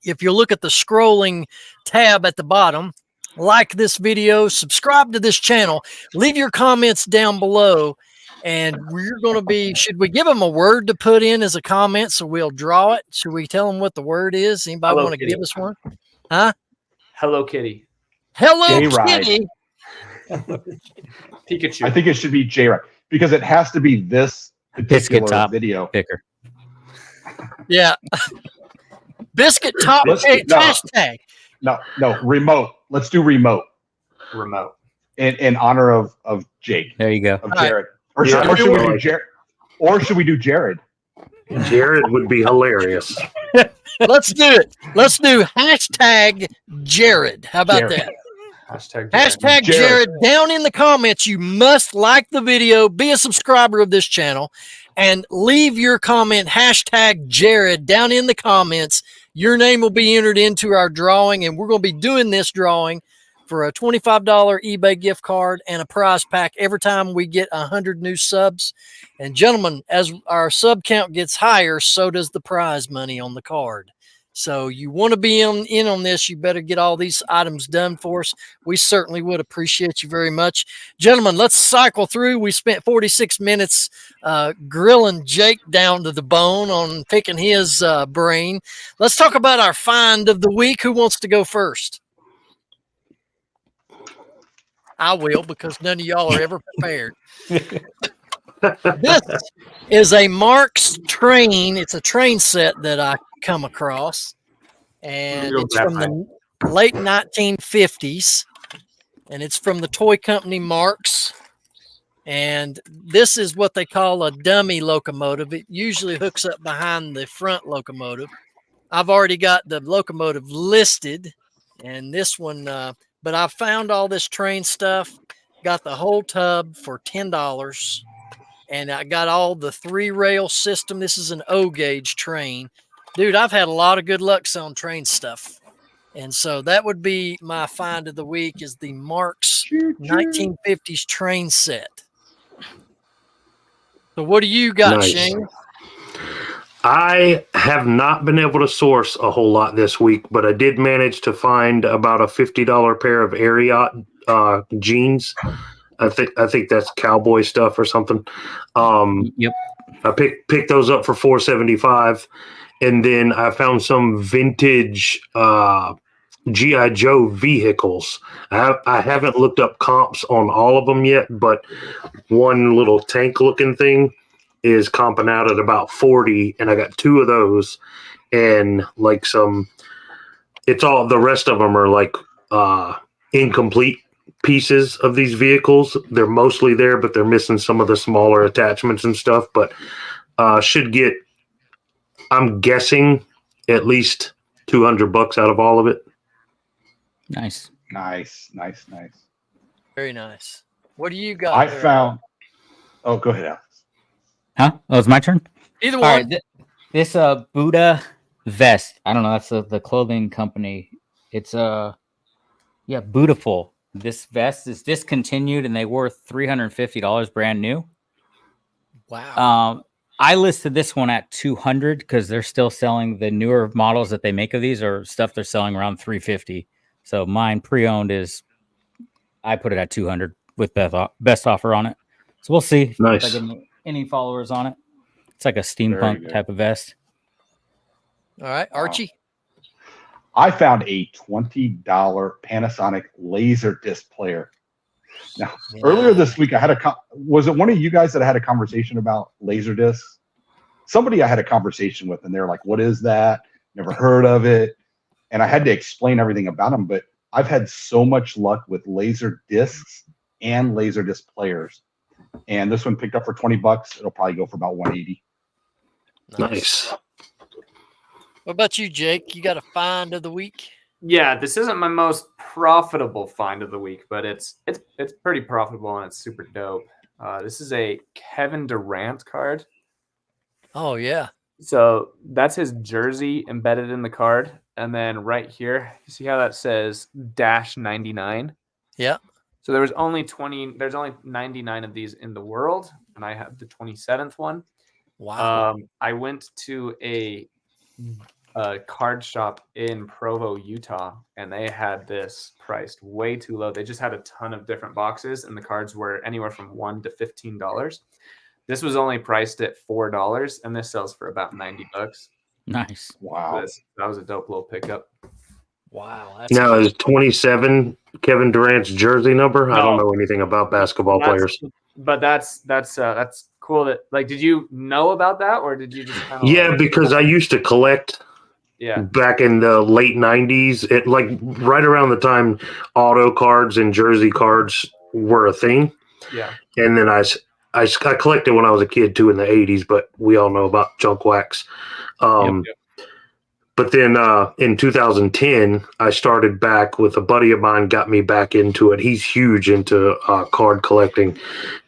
If you look at the scrolling tab at the bottom, like this video, subscribe to this channel, leave your comments down below, and we're going to be, should we give them a word to put in as a comment so we'll draw it? Should we tell them what the word is? Anybody want to give us one? Huh? Hello Kitty. Hello JRide. Kitty. Pikachu. I think it should be JRide because it has to be this Biscuit particular top video. picker. Yeah. Biscuit top hashtag. No, remote. Let's do remote. Remote. In honor of Jake. There you go. Of Jared. Or should we do Jared? Or should we do Jared? Jared would be hilarious. Let's do it. Let's do hashtag Jared. How about that? Hashtag Jared. Down in the comments, you must like the video, be a subscriber of this channel, and leave your comment, hashtag Jared, down in the comments. Your name will be entered into our drawing, and we're going to be doing this drawing for a $25 eBay gift card and a prize pack every time we get 100 new subs. And gentlemen, as our sub count gets higher, so does the prize money on the card. So you want to be in on this, you better get all these items done for us. We certainly would appreciate you very much. Gentlemen, let's cycle through. We spent 46 minutes grilling Jake down to the bone on picking his brain. Let's talk about our find of the week. Who wants to go first? I will, because none of y'all are ever prepared. This is a Marks train. It's a train set that I come across, and it's from the late 1950s, and it's from the toy company Marks. And this is what they call a dummy locomotive. It usually hooks up behind the front locomotive. I've already got the locomotive listed, and this one, but I found all this train stuff, got the whole tub for $10. And I got all the 3-rail system. This is an O-gauge train. Dude, I've had a lot of good luck selling train stuff. And so that would be my find of the week, is the Marks 1950s train set. So what do you got, Shane? I have not been able to source a whole lot this week, but I did manage to find about a $50 pair of Ariat jeans. I think that's cowboy stuff or something. Yep. I picked those up for $4.75, and then I found some vintage G.I. Joe vehicles. I haven't looked up comps on all of them yet, but one little tank looking thing is comping out at about 40, and I got 2 of those, and like it's all, the rest of them are like incomplete pieces of these vehicles. They're mostly there, but they're missing some of the smaller attachments and stuff, but should get, I'm guessing, at least $200 out of all of it. Nice. Very nice. What do you got? I found. Oh, go ahead, Alex. Huh? Oh, it's my turn? Either one. All right, this Buddha vest. I don't know. That's the clothing company. It's Beautiful. This vest is discontinued, and they were $350 brand new. Wow. I listed this one at $200 because they're still selling the newer models that they make of these, or stuff they're selling around $350. So mine pre-owned I put it at $200 with best offer on it. So we'll see if I get any followers on it. It's like a steampunk type of vest. All right, Archie. I found a $20 Panasonic laser disc player. Now, earlier this week, I had was it one of you guys that I had a conversation about laser discs? Somebody I had a conversation with, and they're like, "What is that? Never heard of it." And I had to explain everything about them. But I've had so much luck with laser discs and laser disc players. And this one picked up for $20. It'll probably go for about $180. Nice. What about you, Jake? You got a find of the week? Yeah, this isn't my most profitable find of the week, but it's pretty profitable and it's super dope. This is a Kevin Durant card. Oh yeah. So that's his jersey embedded in the card. And then right here, you see how that says -99? Yeah. So there's only 99 of these in the world, and I have the 27th one. Wow. I went to a card shop in Provo, Utah, and they had this priced way too low. They just had a ton of different boxes, and the cards were anywhere from $1 to $15. This was only priced at $4, and this sells for about $90. Nice. Wow. That was a dope little pickup. Wow. Now, is 27 Kevin Durant's jersey number? I don't No. know anything about basketball players. But that's cool. That did you know about that, or did you just kind of Yeah, because I used to collect back in the late 90s. It right around the time auto cards and jersey cards were a thing. Yeah. And then I collected when I was a kid too in the 80s, but we all know about junk wax. Yep. But then in 2010, I started back with a buddy of mine, got me back into it. He's huge into card collecting.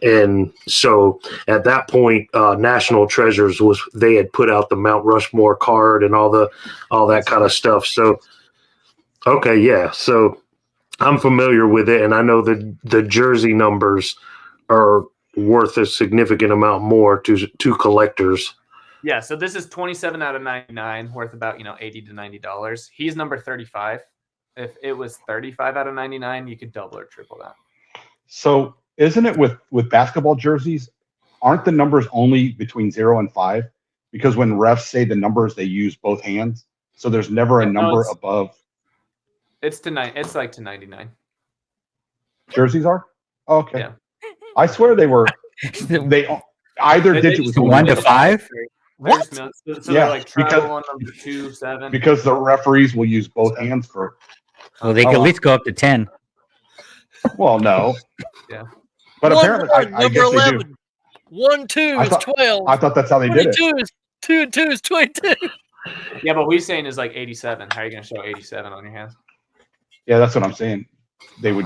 And so at that point, National Treasures they had put out the Mount Rushmore card and all that kind of stuff. So, okay, yeah. So I'm familiar with it, and I know that the jersey numbers are worth a significant amount more to collectors. Yeah, so this is 27 out of 99, worth about $80 to $90. He's number 35. If it was 35 out of 99, you could double or triple that. So isn't it with basketball jerseys? Aren't the numbers only between 0 and 5? Because when refs say the numbers, they use both hands. So there's never a number above. It's like to 99. Jerseys are? Oh, okay. Yeah. I swear they were. They either digit was 1 to 5. What? So they're like travel on number 2, 7. Because the referees will use both hands for. Well, they could at least go up to 10. Well, no. Yeah. But apparently, I guess 11. They do. 1, 2 is 12. I thought that's how they did it. 2 and 2 is 22. Yeah, but what he's saying is like 87. How are you going to show 87 on your hands? Yeah, that's what I'm saying. They would.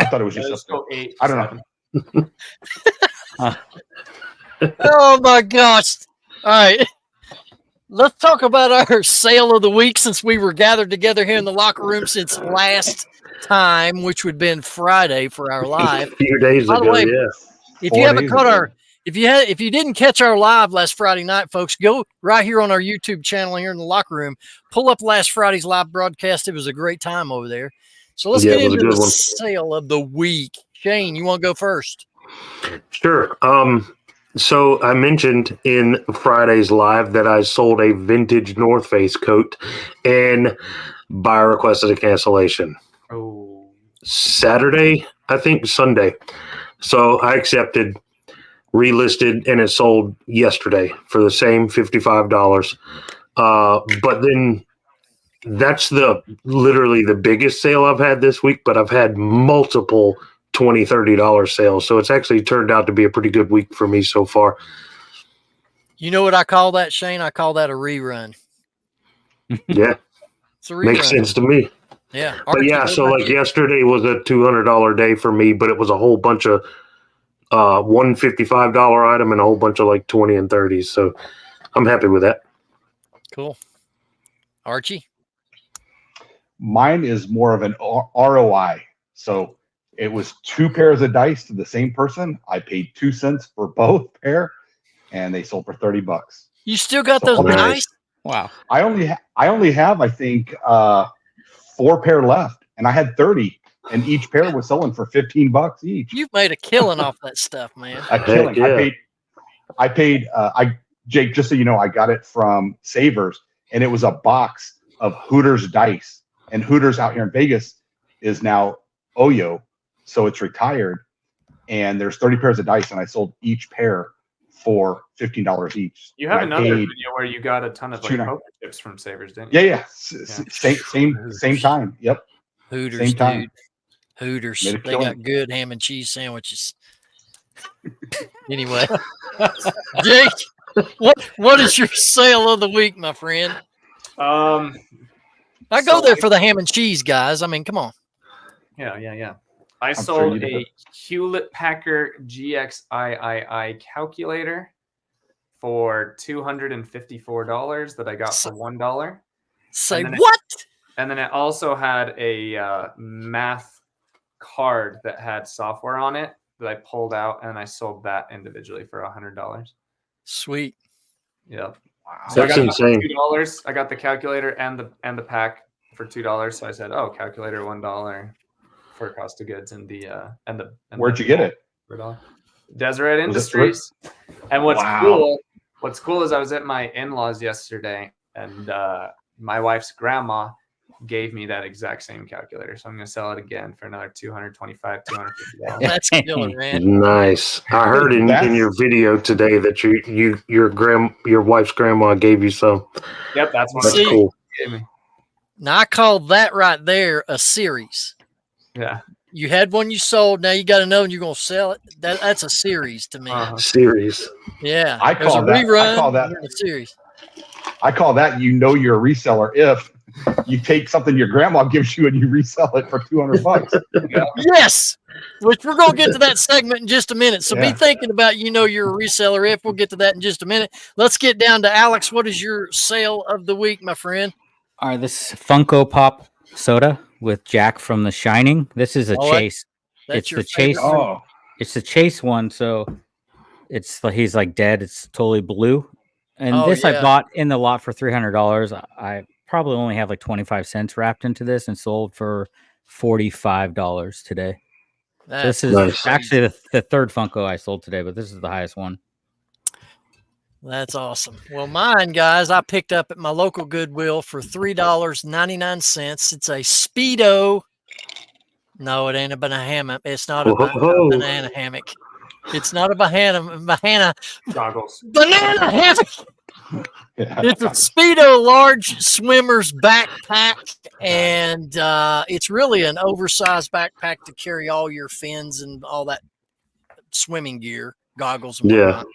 I thought it was just. I don't know. Oh my gosh. All right. Let's talk about our sale of the week, since we were gathered together here in the locker room since last time, which would have been Friday for our live. A few days ago, way, yeah. If you haven't caught if you didn't catch our live last Friday night, folks, go right here on our YouTube channel here in the locker room. Pull up last Friday's live broadcast. It was a great time over there. So let's get into the sale of the week. Shane, you want to go first? Sure. So I mentioned in Friday's live that I sold a vintage North Face coat, and buyer requested a cancellation. Oh. Saturday, I think Sunday. So I accepted, relisted, and it sold yesterday for the same $55. But then that's literally the biggest sale I've had this week, but I've had multiple $20, $30 sales. So it's actually turned out to be a pretty good week for me so far. You know what I call that, Shane? I call that a rerun. Yeah. It's a rerun. Makes sense to me. Yeah. But yeah, so like yesterday was a $200 day for me, but it was a whole bunch of $155 item and a whole bunch of like 20 and 30s. So I'm happy with that. Cool. Archie? Mine is more of an ROI. So it was 2 pairs of dice to the same person. I paid 2 cents for both pair, and they sold for $30. You still got those dice? Wow. I only have, I think, 4 pair left, and I had 30, and each pair was selling for $15 each. You've made a killing off that stuff, man. A killing. Yeah. I paid. Jake, just so you know, I got it from Savers, and it was a box of Hooters dice, and Hooters out here in Vegas is now Oyo. So it's retired, and there's 30 pairs of dice, and I sold each pair for $15 each. You have another video where you got a ton of like poker chips from Savers, didn't you? Yeah. Same time. Yep. Hooters, same time. dude. Hooters. They got good ham and cheese sandwiches. Anyway, Jake, what is your sale of the week, my friend? I go there for the ham and cheese, guys. I mean, come on. Yeah. I sold a Hewlett Packard GXIII calculator for $254 that I got for $1. Say what? And then it also had a math card that had software on it that I pulled out, and I sold that individually for $100. Sweet. Yep. Wow. So That's insane. $2. I got the calculator and the pack for $2. So I said, "Oh, calculator $1 for cost of goods," and Where'd you get it? Deseret Industries. And what's cool is I was at my in-laws yesterday, and my wife's grandma gave me that exact same calculator, so I'm going to sell it again for another $225, $250. That's killer, man. Nice. I heard in your video today that your wife's grandma gave you some. Yep, that's cool. Now I call that right there a series. Yeah. You had one you sold. Now you got another one you're going to sell it. That's a series to me. Series. Yeah. I call that a series. I call that you're a reseller if you take something your grandma gives you and you resell it for $200. Yes, which we're going to get to that segment in just a minute. So be thinking about you're a reseller if. We'll get to that in just a minute. Let's get down to Alex. What is your sale of the week, my friend? All right, this Funko Pop soda with Jack from The Shining. This is a Chase. It's the Chase. Oh, it's the Chase one. So he's like dead. It's totally blue. And I bought in the lot for $300. I probably only have like 25 cents wrapped into this and sold for $45 today. This is actually the third Funko I sold today, but this is the highest one. That's awesome. Well, mine, guys, I picked up at my local Goodwill for $3.99. It's a Speedo. No, it ain't a banana. It's not a banana hammock. It's not a banana goggles. Banana hammock. It's a Speedo large swimmer's backpack, and it's really an oversized backpack to carry all your fins and all that swimming gear, goggles and whatnot.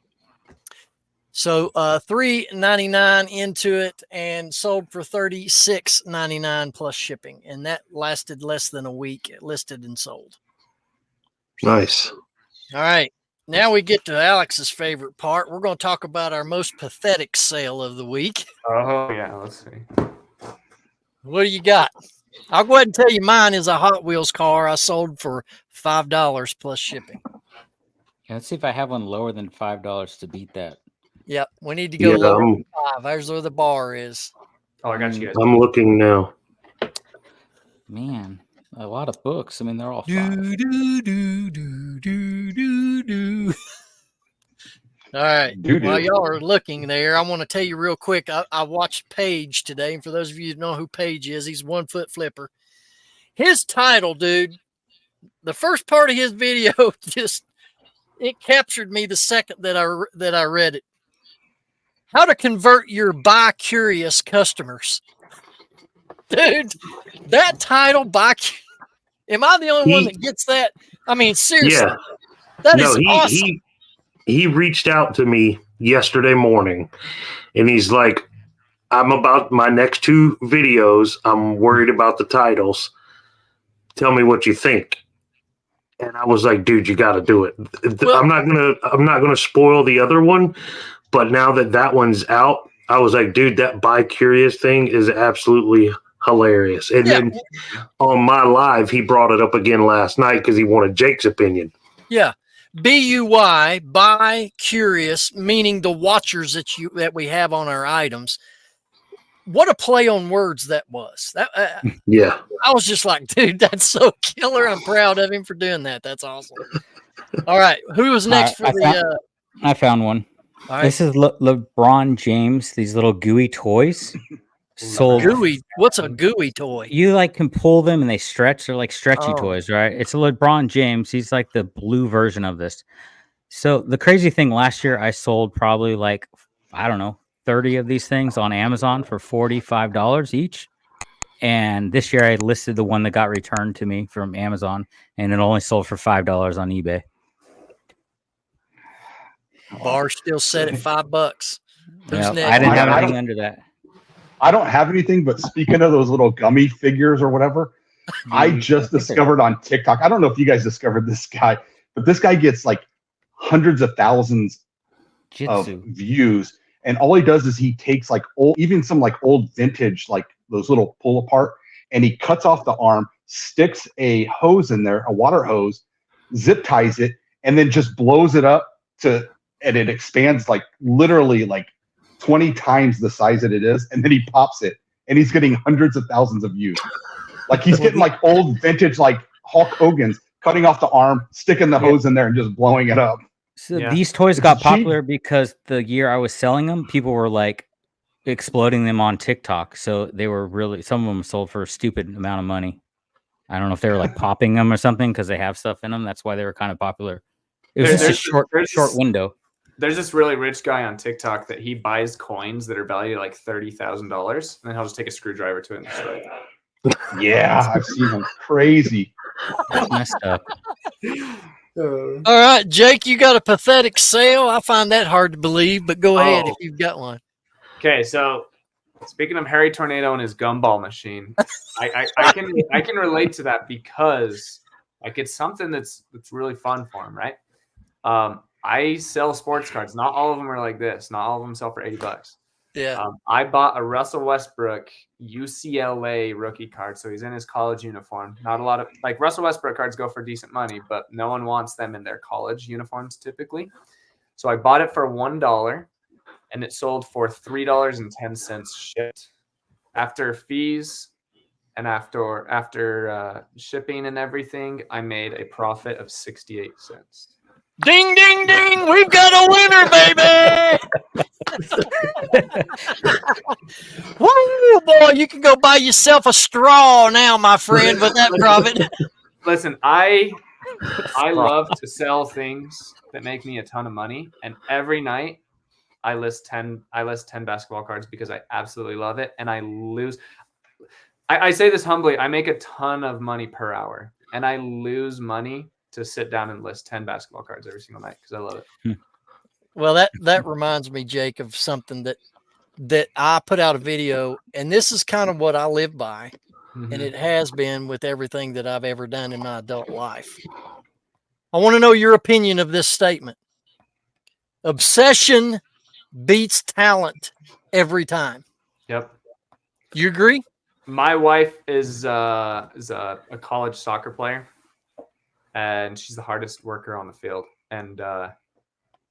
So $3.99 into it and sold for $36.99 plus shipping, and that lasted less than a week. It listed and sold. Nice. All right. Now we get to Alex's favorite part. We're going to talk about our most pathetic sale of the week. Oh, yeah. Let's see. What do you got? I'll go ahead and tell you mine is a Hot Wheels car I sold for $5 plus shipping. Yeah, let's see if I have one lower than $5 to beat that. Yep. We need to go lower than 5. There's where the bar is. Oh, I got you guys. I'm looking now. Man. A lot of books. I mean, they're all All right. While y'all are looking there, I want to tell you real quick. I watched Paige today. And for those of you who know who Paige is, he's 1 foot flipper. His title, dude, the first part of his video it captured me the second that I read it. How to convert your bi-curious customers. Dude, that title, am I the only one that gets that? I mean, seriously, that is awesome. He reached out to me yesterday morning, and he's like, I'm about my next 2 videos. I'm worried about the titles. Tell me what you think. And I was like, dude, you got to do it. Well, I'm not gonna spoil the other one, but now that one's out, I was like, dude, that bi-curious thing is absolutely hilarious. And then on my live, he brought it up again last night because he wanted Jake's opinion. Yeah. BUY, bi-curious, meaning the watchers that we have on our items. What a play on words that was. I was just like, dude, that's so killer. I'm proud of him for doing that. That's awesome. All right. Who was next I found one. Right. This is LeBron James, these little gooey toys. Sold. Gooey. What's a gooey toy? You can pull them and they stretch. They're like stretchy toys, right? It's a LeBron James. He's like the blue version of this. So the crazy thing, last year I sold probably 30 of these things on Amazon for $45 each. And this year I listed the one that got returned to me from Amazon, and it only sold for $5 on eBay. Bar still set at $5. I didn't have anything under that. I don't have anything, but speaking of those little gummy figures or whatever, I just discovered on TikTok. I don't know if you guys discovered this guy, but this guy gets hundreds of thousands of views. And all he does is he takes old vintage, those little pull apart, and he cuts off the arm, sticks a hose in there, a water hose, zip ties it, and then just blows it up and it expands like literally like 20 times the size that it is, and then he pops it, and he's getting hundreds of thousands of views. Like he's getting like old vintage like Hulk Hogan's, cutting off the arm, sticking the hose in there, and just blowing it up. So these toys got popular because the year I was selling them, people were like exploding them on TikTok. So they were really, some of them sold for a stupid amount of money. I don't know if they were like popping them or something because they have stuff in them. That's why they were kind of popular. It was just a short window. There's this really rich guy on TikTok that he buys coins that are valued like $30,000, and then he'll just take a screwdriver to it and destroy it. Yeah, I've seen them. Crazy. That's messed up. All right, Jake, you got a pathetic sale. I find that hard to believe, but go ahead if you've got one. Okay, so speaking of Harry Tornado and his gumball machine, I can relate to that because like it's something that's really fun for him, right? I sell sports cards. Not all of them are like this. Not all of them sell for $80. Yeah. I bought a Russell Westbrook UCLA rookie card, so he's in his college uniform. Not a lot of like Russell Westbrook cards go for decent money, but no one wants them in their college uniforms typically. So I bought it for $1, and it sold for $3.10 shipped. After fees and after shipping and everything, I made a profit of 68 cents. Ding, ding, ding. We've got a winner, baby. Woo, boy, you can go buy yourself a straw now, my friend, with that profit. Listen, I love to sell things that make me a ton of money, and every night I list 10 basketball cards because I absolutely love it, and I lose. I say this humbly, I make a ton of money per hour, and I lose money to sit down and list 10 basketball cards every single night because I love it. Well, that reminds me, Jake, of something that I put out a video, and this is kind of what I live by, and it has been with everything that I've ever done in my adult life. I want to know your opinion of this statement. Obsession beats talent every time. Yep. You agree? My wife is a college soccer player, and she's the hardest worker on the field. And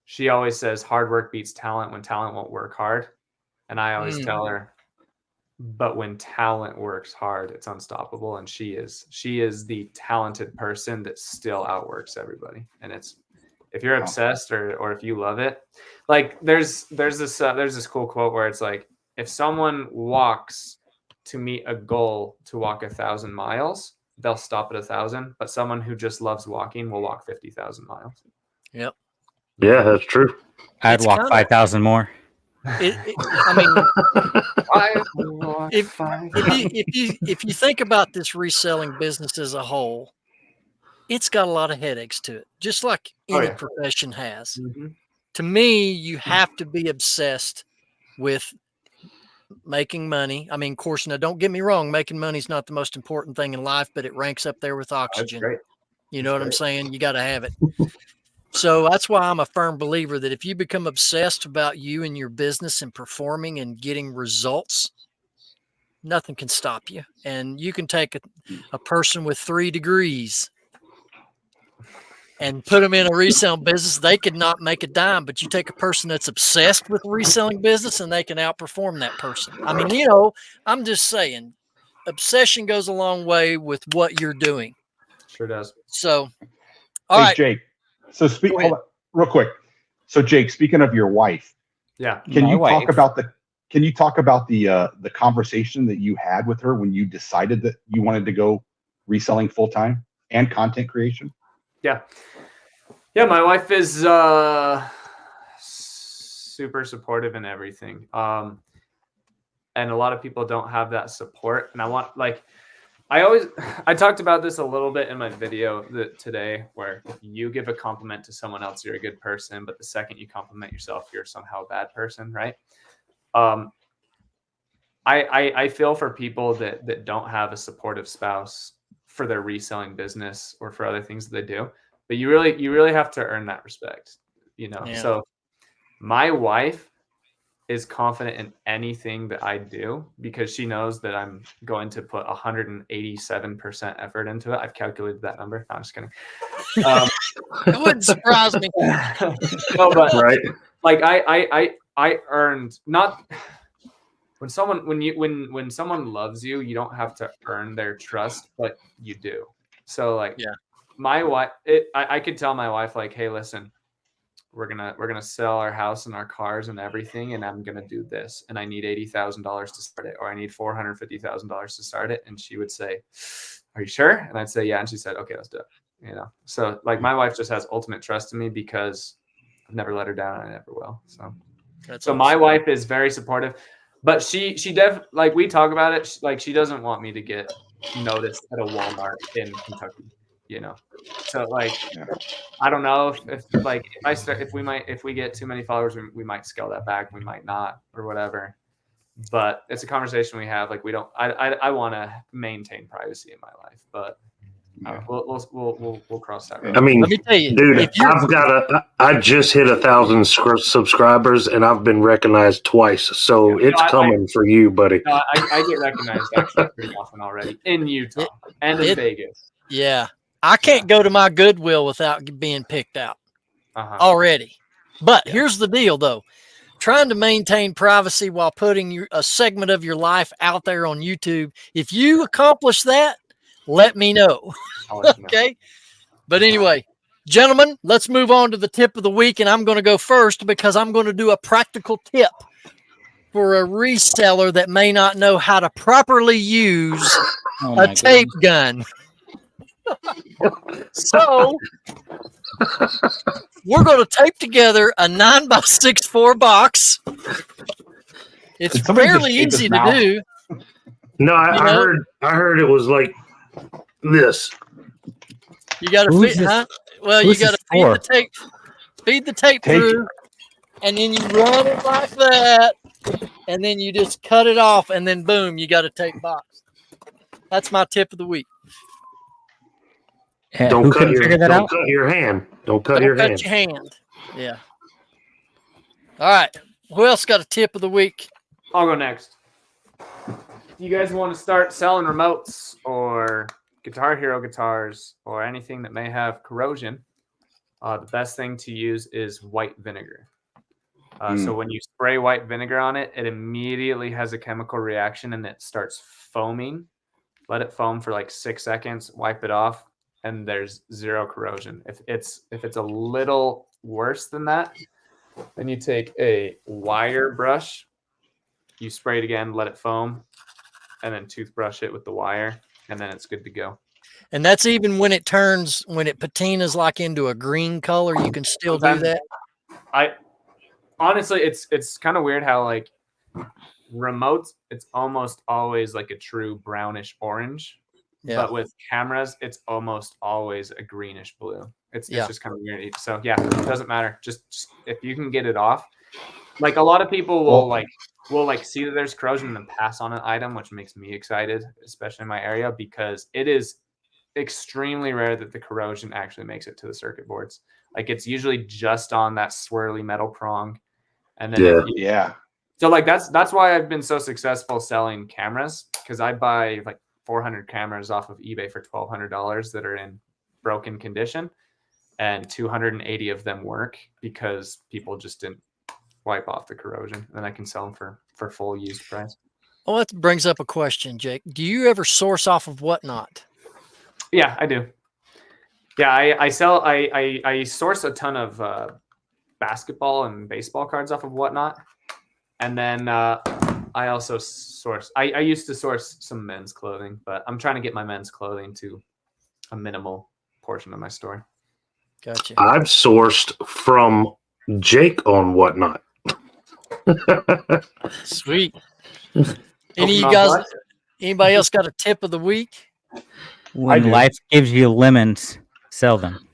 she always says hard work beats talent when talent won't work hard. And I always tell her, but when talent works hard, it's unstoppable. And she is the talented person that still outworks everybody. And it's, if you're obsessed or if you love it, like there's this cool quote where it's like, if someone walks to meet a goal to walk 1,000 miles, they'll stop at 1,000, but someone who just loves walking will walk 50,000 miles. Yep. Yeah, that's true. I'd walk 5,000 more. I mean, if you think about this reselling business as a whole, it's got a lot of headaches to it, just like any profession has. To me, you have to be obsessed with making money. I mean, of course, now don't get me wrong, making money is not the most important thing in life, but it ranks up there with oxygen. You know what I'm saying? You got to have it. So that's why I'm a firm believer that if you become obsessed about you and your business and performing and getting results, nothing can stop you. And you can take a person with 3 degrees and put them in a reselling business. They could not make a dime, but you take a person that's obsessed with reselling business and they can outperform that person. I mean, you know, I'm just saying, obsession goes a long way with what you're doing. Sure does. So, all right, Jake. So hold on, real quick. So Jake, speaking of your wife, can you talk about the conversation that you had with her when you decided that you wanted to go reselling full time and content creation? Yeah, my wife is super supportive in everything. And a lot of people don't have that support. And I talked about this a little bit in my video today, where if you give a compliment to someone else, you're a good person, but the second you compliment yourself, you're somehow a bad person, right? I feel for people that don't have a supportive spouse for their reselling business or for other things that they do, but you really have to earn that respect, you know? Yeah. So my wife is confident in anything that I do because she knows that I'm going to put 187% effort into it. I've calculated that number. No, I'm just kidding. It wouldn't surprise me. No, but right. Like I earned not when someone loves you, you don't have to earn their trust, but you do. So like, yeah, my wife, I could tell my wife like, hey, listen, we're gonna sell our house and our cars and everything, and I'm gonna do this, and I need $80,000 to start it, or I need $450,000 to start it, and she would say, "Are you sure?" And I'd say, "Yeah," and she said, "Okay, let's do it." You know, so like my wife just has ultimate trust in me because I've never let her down, and I never will. So, awesome. My wife is very supportive, but she like we talk about it. She doesn't want me to get noticed at a Walmart in Kentucky. You know, so like, I don't know if we get too many followers, we might scale that back. We might not, or whatever. But it's a conversation we have. Like I want to maintain privacy in my life, but we'll cross that road. I mean, let me tell you, dude, I just hit 1,000 subscribers and I've been recognized twice. So it's coming for you, buddy. No, I get recognized actually pretty often already in Utah and in Vegas. Yeah. I can't go to my Goodwill without being picked out already. But here's the deal, though. Trying to maintain privacy while putting a segment of your life out there on YouTube. If you accomplish that, let me know. Okay. But anyway, gentlemen, let's move on to the tip of the week. And I'm going to go first because I'm going to do a practical tip for a reseller that may not know how to properly use a tape gun. So we're going to tape together a 9x64 box. It's fairly easy to do. No, I heard it was like this. You got to feed, huh? Well, you got to feed the tape through, and then you run it like that, and then you just cut it off, and then boom, you got a tape box. That's my tip of the week. Don't cut your hand. Don't cut your hand. Yeah. All right. Who else got a tip of the week? I'll go next. You guys want to start selling remotes or Guitar Hero guitars or anything that may have corrosion? The best thing to use is white vinegar. So when you spray white vinegar on it, it immediately has a chemical reaction and it starts foaming. Let it foam for like 6 seconds, wipe it off, and there's zero corrosion. If it's a little worse than that, then you take a wire brush, you spray it again, let it foam, and then toothbrush it with the wire, and then it's good to go. And that's even when it patinas like into a green color, you can still do that. Honestly, it's kind of weird how like remotes, it's almost always like a true brownish orange. Yeah. But with cameras, it's almost always a greenish blue. It's just kind of weird. So yeah, it doesn't matter. Just if you can get it off. Like a lot of people will see that there's corrosion and then pass on an item, which makes me excited, especially in my area, because it is extremely rare that the corrosion actually makes it to the circuit boards. Like it's usually just on that swirly metal prong. And then so like that's why I've been so successful selling cameras, because I buy like 400 cameras off of eBay for $1,200 that are in broken condition, and 280 of them work because people just didn't wipe off the corrosion, and then I can sell them for full used price. Well, that brings up a question, Jake. Do you ever source off of Whatnot? Yeah, I do. Yeah, I source a ton of basketball and baseball cards off of Whatnot, and then I also source. I used to source some men's clothing, but I'm trying to get my men's clothing to a minimal portion of my store. Gotcha. I've sourced from Jake on Whatnot. Sweet. Anybody else got a tip of the week? When life gives you lemons, sell them.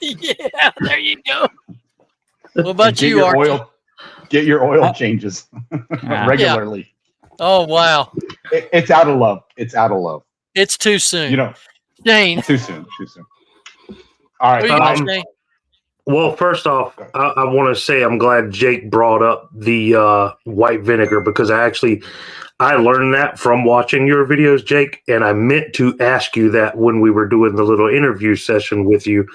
Yeah, there you go. What about you, Archie? Get your oil changes regularly. Yeah. Oh, wow. It's out of love. It's out of love. It's too soon. You know, Shane. Too soon. All right. Well, first off, I want to say I'm glad Jake brought up the white vinegar because I learned that from watching your videos, Jake, and I meant to ask you that when we were doing the little interview session with you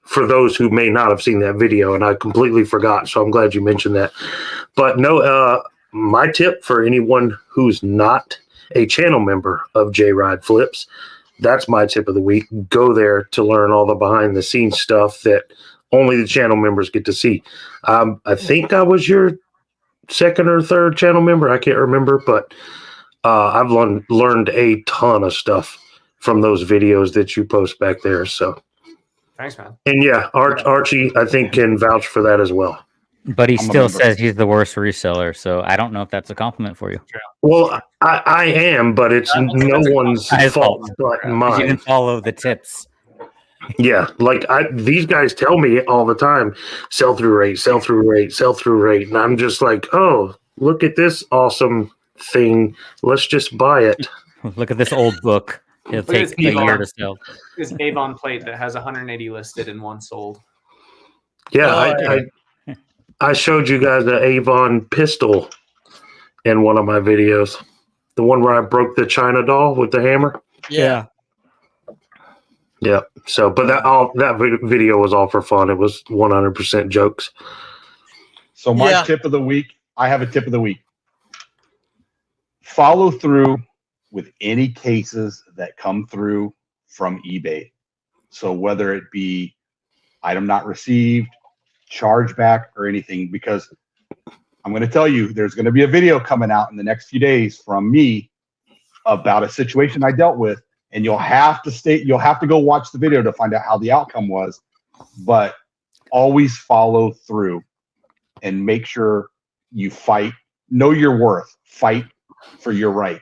for those who may not have seen that video, and I completely forgot, so I'm glad you mentioned that. But no, my tip for anyone who's not a channel member of JRide Flips, that's my tip of the week. Go there to learn all the behind-the-scenes stuff that only the channel members get to see. I think I was your second or third channel member. I can't remember, but I've learned a ton of stuff from those videos that you post back there. So thanks, man. And yeah, Archie, I think, can vouch for that as well. But he still says he's the worst reseller, so I don't know if that's a compliment for you. Well, I am, but it's no one's fault but mine. You can follow the tips. Yeah, like these guys tell me all the time, sell-through rate, sell-through rate, sell-through rate, and I'm just like, oh, look at this awesome thing. Let's just buy it. Look at this old book. It'll take a year to sell. This Avon plate that has 180 listed and 1 sold. Yeah, I showed you guys the Avon pistol in one of my videos, the one where I broke the China doll with the hammer. Yeah. Yeah. So, but that video was all for fun. It was 100% jokes. So my tip of the week, I have a tip of the week. Follow through with any cases that come through from eBay. So whether it be item not received, chargeback, or anything, because I'm going to tell you, there's going to be a video coming out in the next few days from me about a situation I dealt with. And you'll have to go watch the video to find out how the outcome was, but always follow through and make sure you fight, know your worth, fight for your right.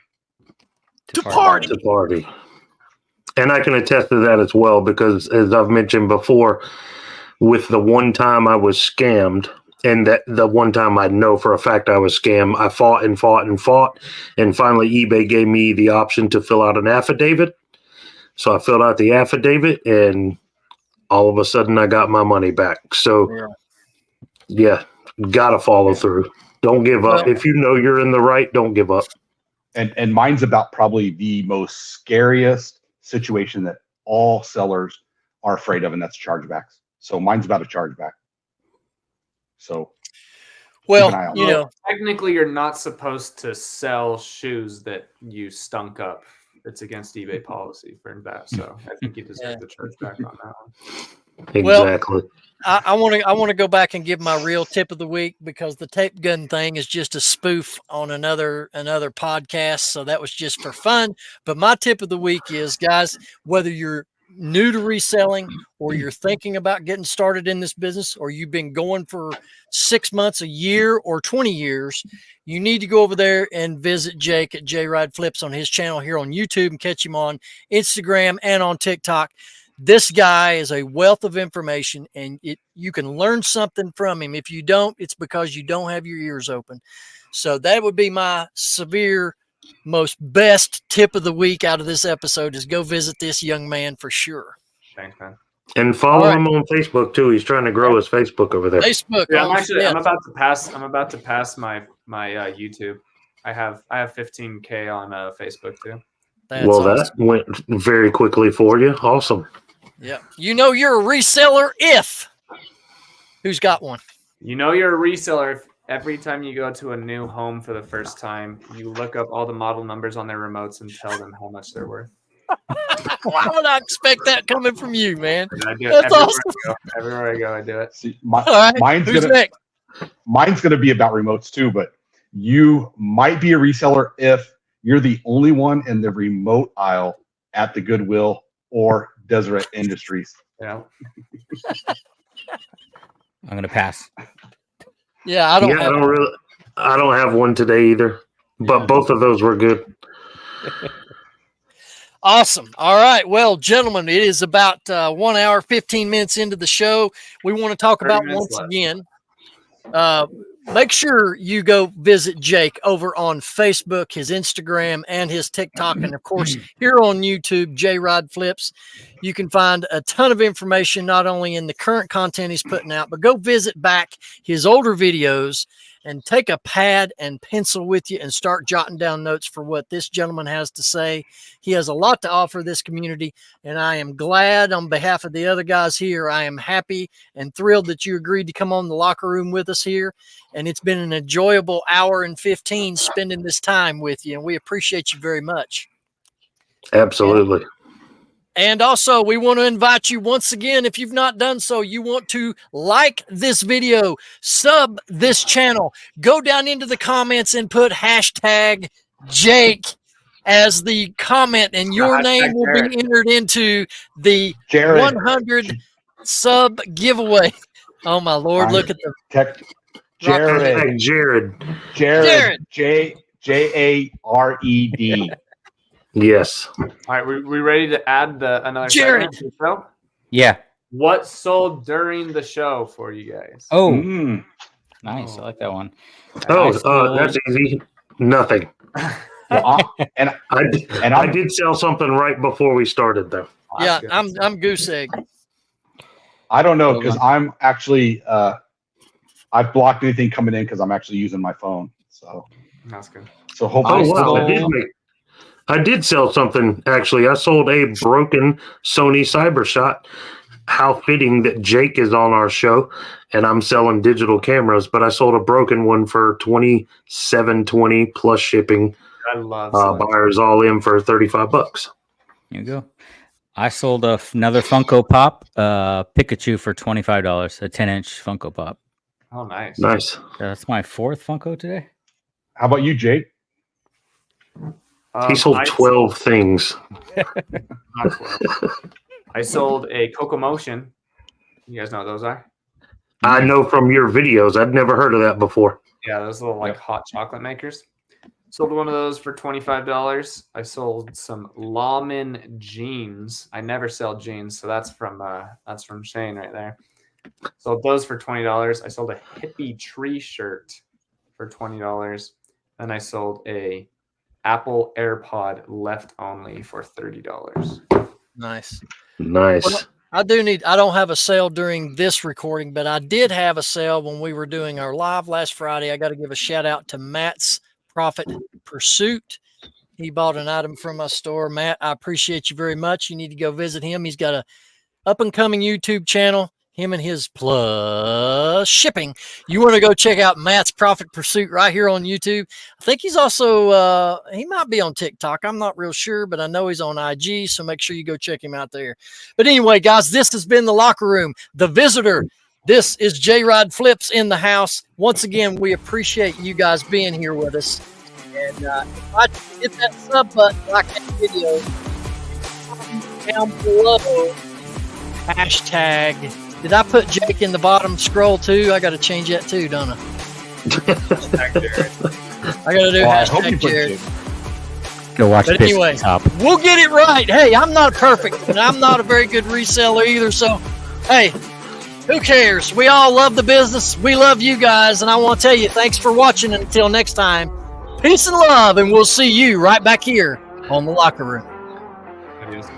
To party. And I can attest to that as well, because as I've mentioned before, with the one time I was scammed, and that the one time I know for a fact I was scammed, I fought and fought and fought. And finally, eBay gave me the option to fill out an affidavit. So I filled out the affidavit, and all of a sudden I got my money back. So, yeah, got to follow through. Don't give up. If you know you're in the right, don't give up. And mine's about probably the most scariest situation that all sellers are afraid of, and that's chargebacks. So mine's about a chargeback. So, well, you know, technically you're not supposed to sell shoes that you stunk up. It's against eBay policy for that. So I think you deserve the chargeback on that one. Exactly. Well, I want to go back and give my real tip of the week, because the tape gun thing is just a spoof on another podcast. So that was just for fun. But my tip of the week is, guys, whether you're new to reselling or you're thinking about getting started in this business, or you've been going for 6 months, a year, or 20 years, you need to go over there and visit Jake at JRide Flips on his channel here on YouTube, and catch him on Instagram and on TikTok. This guy is a wealth of information, and you can learn something from him. If you don't, it's because you don't have your ears open. So that would be my most best tip of the week out of this episode, is go visit this young man for sure. Thanks, man. And follow him on Facebook too. He's trying to grow his Facebook over there. Facebook. Yeah, I'm about to pass my YouTube. I have 15K on Facebook too. That's awesome. That went very quickly for you. Awesome. Yeah. You know you're a reseller if. Who's got one? You know you're a reseller if every time you go to a new home for the first time, you look up all the model numbers on their remotes and tell them how much they're worth. Why would I expect that coming from you, man? I do it That's awesome. Everywhere I go, I do it. See, right. mine's gonna be about remotes too, but you might be a reseller if you're the only one in the remote aisle at the Goodwill or Deseret Industries. Yeah. I'm gonna pass. Yeah, I don't have one today either, but both of those were good. Awesome. All right. Well, gentlemen, it is about 1 hour, 15 minutes into the show. We want to talk about once again make sure you go visit Jake over on Facebook, his Instagram, and his TikTok. And, of course, here on YouTube, JRide Flips. You can find a ton of information, not only in the current content he's putting out, but go visit back his older videos and take a pad and pencil with you and start jotting down notes for what this gentleman has to say. He has a lot to offer this community, and I am glad on behalf of the other guys here. I am happy and thrilled that you agreed to come on the locker room with us here, and it's been an enjoyable hour and 15 spending this time with you, and we appreciate you very much. Absolutely. And also, we want to invite you once again, if you've not done so, you want to like this video, sub this channel, go down into the comments and put hashtag Jake as the comment, and your name will be entered into the 100 sub giveaway. Oh, my Lord, look at the Jared. Jared. Yes. All right, we ready to add another Jared? segment to the show? Yeah. What sold during the show for you guys? Oh, nice. I like that one. That's easy. Nothing. And I did sell something right before we started, though. Yeah, I'm goose egg. I don't know, because I'm actually I've blocked anything coming in because I'm actually using my phone. So that's good. So hopefully, I did sell something, actually. I sold a broken Sony CyberShot. How fitting that Jake is on our show, and I'm selling digital cameras, but I sold a broken one for $27.20 plus shipping. I love buyers all in for $35. Here you go. I sold another Funko Pop Pikachu for $25, a 10-inch Funko Pop. Oh, nice. Nice. That's my fourth Funko today. How about you, Jake? He sold 12 things. Not 12. I sold a Cocomotion. You guys know what those are? I know from your videos. I'd never heard of that before. Yeah, those little hot chocolate makers. Sold one of those for $25. I sold some Lawman jeans. I never sell jeans, so that's from Shane right there. Sold those for $20. I sold a hippie tree shirt for $20. Then I sold a Apple AirPod left only for $30. Nice. Well, I don't have a sale during this recording, but I did have a sale when we were doing our live last Friday. I got to give a shout out to Matt's Profit Pursuit. He bought an item from my store. Matt, I appreciate you very much. You need to go visit him. He's got a up and coming YouTube channel. Him and his plus shipping. You want to go check out Matt's Profit Pursuit right here on YouTube. I think he's also, he might be on TikTok. I'm not real sure, but I know he's on IG, so make sure you go check him out there. But anyway, guys, this has been The Locker Room, The Visitor. This is JRide Flips in the house. Once again, we appreciate you guys being here with us. And if I hit that sub button like that video, down below, hashtag. Did I put Jake in the bottom scroll too? I got to change that too, don't I? I got to do hashtag Jared. Go watch but anyway, we'll get it right. Hey, I'm not perfect, and I'm not a very good reseller either. So, hey, who cares? We all love the business. We love you guys, and I want to tell you, thanks for watching. Until next time, peace and love, and we'll see you right back here on The Locker Room. Adios.